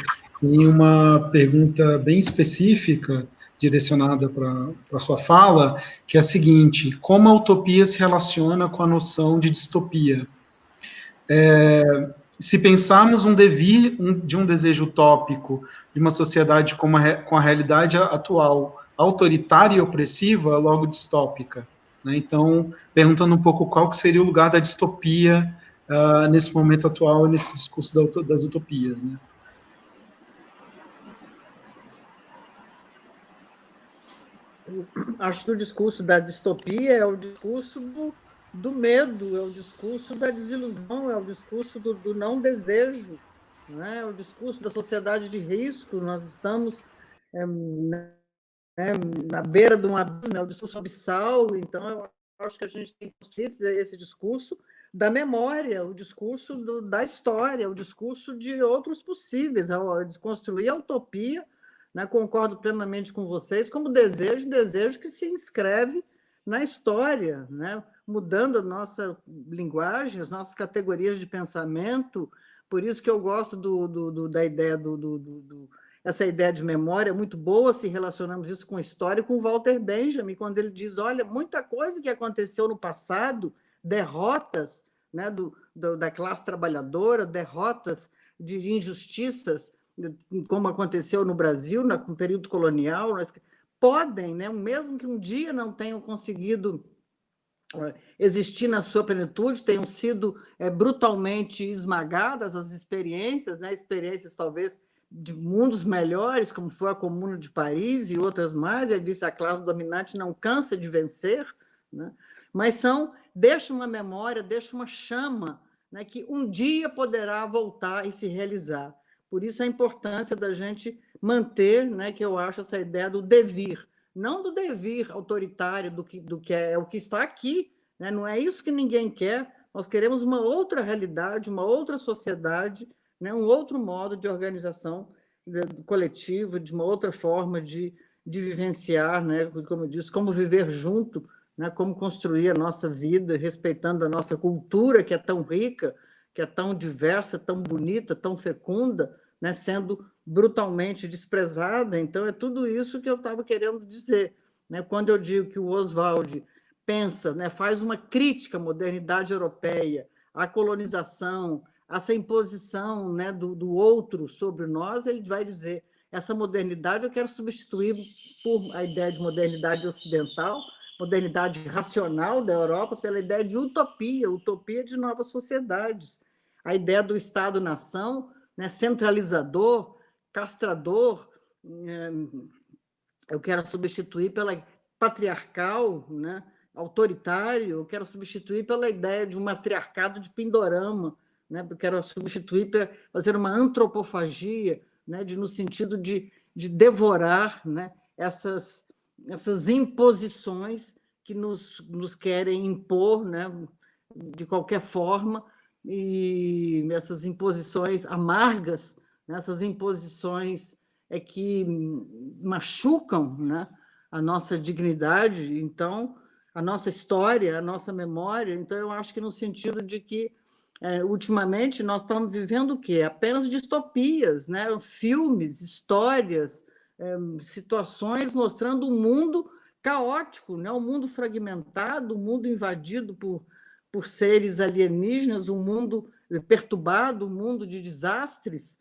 em uma pergunta bem específica, direcionada para a sua fala, que é a seguinte: como a utopia se relaciona com a noção de distopia? Se pensarmos de um desejo utópico de uma sociedade com a realidade atual autoritária e opressiva, logo distópica, né? Então, perguntando um pouco qual que seria o lugar da distopia nesse momento atual, nesse discurso das utopias, né?
Acho que o discurso da distopia é o discurso do medo, é o discurso da desilusão, é o discurso do não desejo, né? É o discurso da sociedade de risco. Nós estamos na beira de um abismo, é o discurso abissal. Então, eu acho que a gente tem que construir esse discurso da memória, o discurso da história, o discurso de outros possíveis, desconstruir a utopia, né? Concordo plenamente com vocês, como desejo que se inscreve na história, né? Mudando a nossa linguagem, as nossas categorias de pensamento. Por isso que eu gosto da ideia essa ideia de memória é muito boa, se relacionamos isso com a história, com Walter Benjamin, quando ele diz, olha, muita coisa que aconteceu no passado, derrotas, né, da classe trabalhadora, derrotas de injustiças, como aconteceu no Brasil, no período colonial, podem, né, mesmo que um dia não tenham conseguido existir na sua plenitude, tenham sido brutalmente esmagadas as experiências, né, experiências talvez de mundos melhores, como foi a Comuna de Paris e outras mais. Ele disse, a classe dominante não cansa de vencer, né, mas deixa uma memória, deixa uma chama, né, que um dia poderá voltar e se realizar. Por isso a importância da gente manter, né, que eu acho essa ideia do devir, não do devir autoritário, do que é o que está aqui, né? Não é isso que ninguém quer. Nós queremos uma outra realidade, uma outra sociedade, né? Um outro modo de organização coletiva, de uma outra forma de vivenciar, né? Como eu disse, como viver junto, né? Como construir a nossa vida, respeitando a nossa cultura, que é tão rica, que é tão diversa, tão bonita, tão fecunda, né, sendo brutalmente desprezada. Então, é tudo isso que eu estava querendo dizer, né? Quando eu digo que o Oswald pensa, né, faz uma crítica à modernidade europeia, à colonização, a essa imposição, né, do outro sobre nós, ele vai dizer, essa modernidade eu quero substituir por a ideia de modernidade ocidental, modernidade racional da Europa, pela ideia de utopia de novas sociedades. A ideia do Estado-nação, né, centralizador, castrador, eu quero substituir pela patriarcal, né, autoritário, eu quero substituir pela ideia de um matriarcado de Pindorama, né, eu quero substituir, fazer uma antropofagia, né, no sentido de devorar, né, essas imposições que nos querem impor, né, de qualquer forma, e essas imposições amargas, né, essas imposições que machucam, né, a nossa dignidade, então, a nossa história, a nossa memória. Então, eu acho que no sentido de que, ultimamente, nós estamos vivendo o quê? Apenas distopias, né? Filmes, histórias, situações mostrando um mundo caótico, né? Um mundo fragmentado, um mundo invadido por seres alienígenas, um mundo perturbado, um mundo de desastres.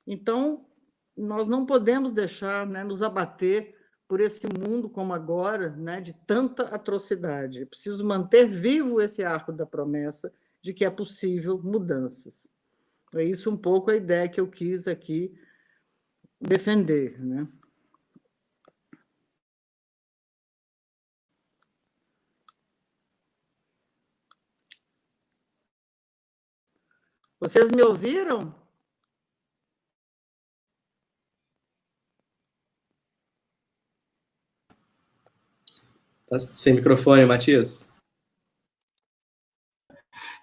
Então, nós não podemos deixar, né, nos abater por esse mundo como agora, né, de tanta atrocidade. É preciso manter vivo esse arco da promessa de que é possível mudanças. É isso um pouco a ideia que eu quis aqui defender, né? Vocês me ouviram?
Tá sem microfone, Matias?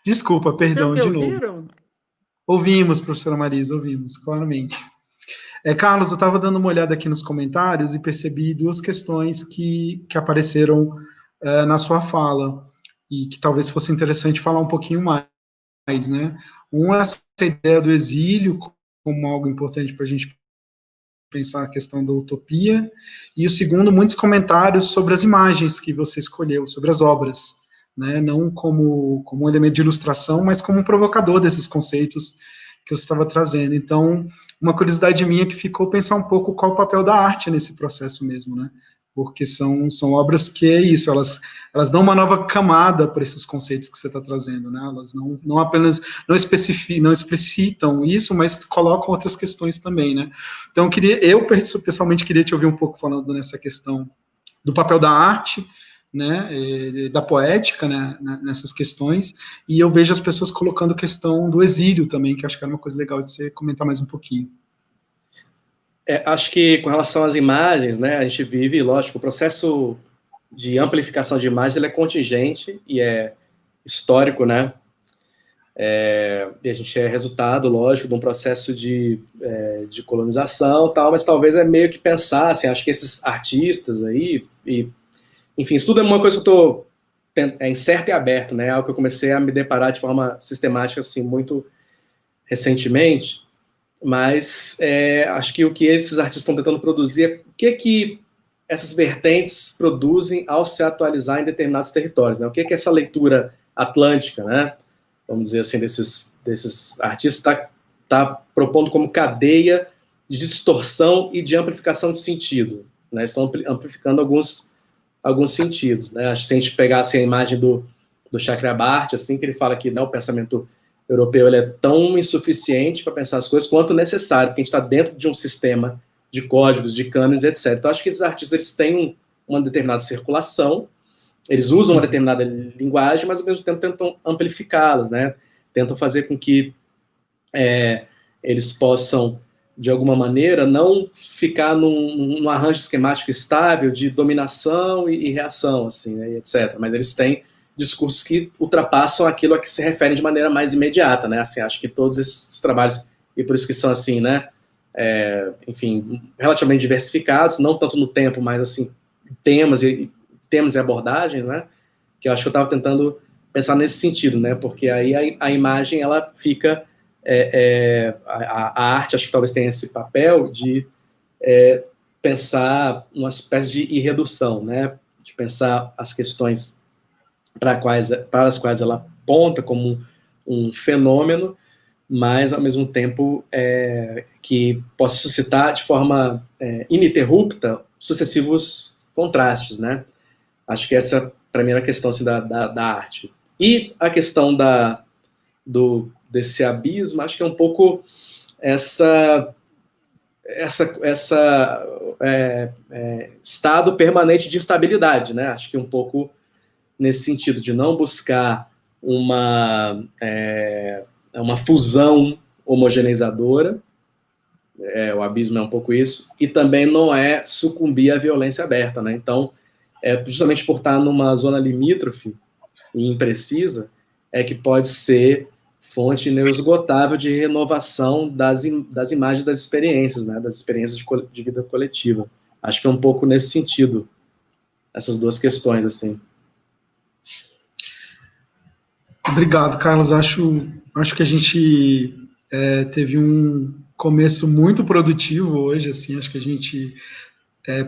Desculpa, perdão, de novo.
Vocês me ouviram?
Ouvimos, professora Marisa, ouvimos, claramente. Carlos, eu estava dando uma olhada aqui nos comentários e percebi duas questões que apareceram na sua fala. e que talvez fosse interessante falar um pouquinho mais, né? Essa ideia do exílio como algo importante para a gente pensar a questão da utopia, e o segundo, muitos comentários sobre as imagens que você escolheu, sobre as obras, né, não como um elemento de ilustração, mas como um provocador desses conceitos que você estava trazendo. Então, uma curiosidade minha que ficou pensar um pouco qual o papel da arte nesse processo mesmo, né, porque são obras que é isso, elas dão uma nova camada para esses conceitos que você está trazendo, né, elas não apenas não explicitam isso, mas colocam outras questões também, né. Então, eu pessoalmente queria te ouvir um pouco falando nessa questão do papel da arte, né, da poética, né, nessas questões, e eu vejo as pessoas colocando a questão do exílio também, que acho que era uma coisa legal de você comentar mais um pouquinho.
Acho que com relação às imagens, né, a gente vive, lógico, o processo de amplificação de imagens ele é contingente e é histórico, né, e a gente é resultado, lógico, de um processo de colonização e tal, mas talvez é meio que pensar, assim, acho que esses artistas aí, enfim, isso tudo é uma coisa que eu estou incerto e aberto, né, algo que eu comecei a me deparar de forma sistemática, assim, muito recentemente, mas acho que o que esses artistas estão tentando produzir é o que essas vertentes produzem ao se atualizar em determinados territórios, né? O que essa leitura atlântica, né, vamos dizer assim, desses artistas está propondo como cadeia de distorção e de amplificação de sentido, né? Estão amplificando alguns sentidos, né? Acho que se a gente pegasse a imagem do Chakrabarty, assim, que ele fala que, né, o pensamento europeu ele é tão insuficiente para pensar as coisas quanto necessário, porque a gente está dentro de um sistema de códigos, de cânones, etc. Então, acho que esses artistas eles têm uma determinada circulação, eles usam uma determinada linguagem, mas ao mesmo tempo tentam amplificá-las, né? Tentam fazer com que eles possam, de alguma maneira, não ficar num arranjo esquemático estável de dominação e reação, assim, né, etc. Mas eles têm discursos que ultrapassam aquilo a que se referem de maneira mais imediata, né? Assim, acho que todos esses trabalhos, e por isso que são assim, né? Enfim, relativamente diversificados, não tanto no tempo, mas assim, temas e abordagens, né? Que eu acho que eu estava tentando pensar nesse sentido, né? Porque aí a imagem, ela fica... a arte, acho que talvez tenha esse papel de pensar uma espécie de irredução, né? De pensar as questões para as quais ela aponta como um fenômeno, mas, ao mesmo tempo, que possa suscitar de forma ininterrupta sucessivos contrastes, né? Acho que essa é a primeira questão assim, da arte. E a questão desse abismo, acho que é um pouco essa estado permanente de instabilidade, né? Acho que um pouco nesse sentido de não buscar uma fusão homogeneizadora, o abismo é um pouco isso, e também não é sucumbir à violência aberta, né? Então, justamente por estar numa zona limítrofe e imprecisa, que pode ser fonte inesgotável de renovação das imagens das experiências, né? Das experiências de vida coletiva. Acho que é um pouco nesse sentido, essas duas questões, assim.
Obrigado, Carlos. Acho que a gente teve um começo muito produtivo hoje, assim, acho que a gente,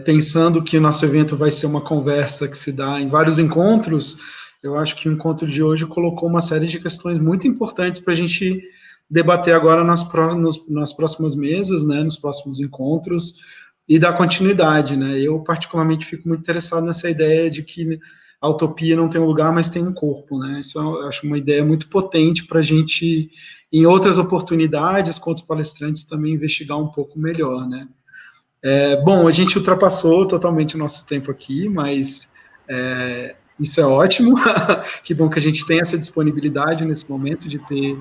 pensando que o nosso evento vai ser uma conversa que se dá em vários encontros, eu acho que o encontro de hoje colocou uma série de questões muito importantes para a gente debater agora nas próximas mesas, né, nos próximos encontros, e dar continuidade, né. Eu, particularmente, fico muito interessado nessa ideia de que a utopia não tem um lugar, mas tem um corpo, né? Isso eu acho uma ideia muito potente para a gente, em outras oportunidades, com outros palestrantes, também investigar um pouco melhor, né? Bom, a gente ultrapassou totalmente o nosso tempo aqui, mas isso é ótimo. Que bom que a gente tem essa disponibilidade nesse momento de ter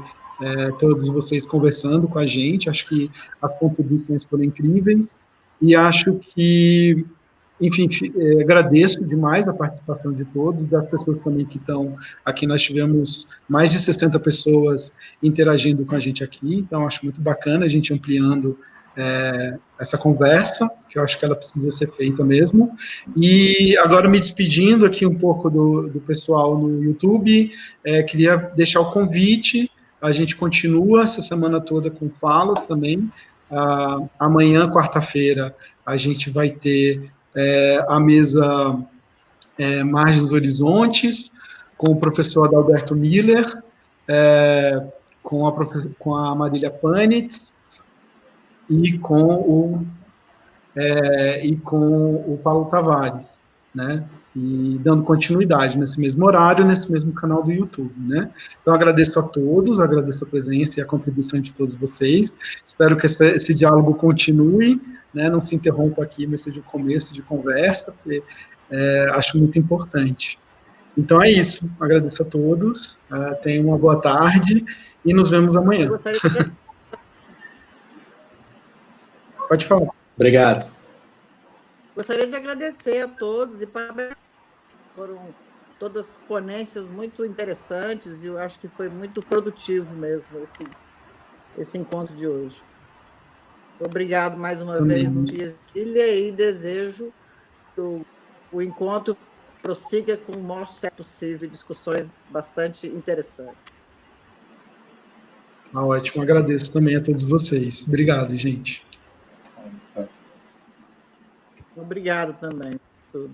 todos vocês conversando com a gente. Acho que as contribuições foram incríveis e acho que, enfim, agradeço demais a participação de todos, das pessoas também que estão aqui. Nós tivemos mais de 60 pessoas interagindo com a gente aqui, então acho muito bacana a gente ampliando essa conversa, que eu acho que ela precisa ser feita mesmo. E agora, me despedindo aqui um pouco do pessoal no YouTube, queria deixar o convite, a gente continua essa semana toda com falas também. Amanhã, quarta-feira, a gente vai ter a mesa Margens dos Horizontes, com o professor Adalberto Miller, com a Marília Panitz, e com o Paulo Tavares, né? E dando continuidade nesse mesmo horário, nesse mesmo canal do YouTube, né? Então, agradeço a todos, agradeço a presença e a contribuição de todos vocês. Espero que esse diálogo continue, né? Não se interrompa aqui, mas seja o começo de conversa, porque acho muito importante. Então, é isso. Agradeço a todos. Tenham uma boa tarde e nos vemos amanhã. Pode falar.
Obrigado.
Gostaria de agradecer a todos e parabéns. Foram todas ponências muito interessantes e eu acho que foi muito produtivo mesmo esse encontro de hoje. Obrigado mais uma vez, Matia Cecília, e desejo que o encontro prossiga com o maior sucesso possível, discussões bastante interessantes.
Ótimo, agradeço também a todos vocês. Obrigado, gente.
Obrigado também por tudo.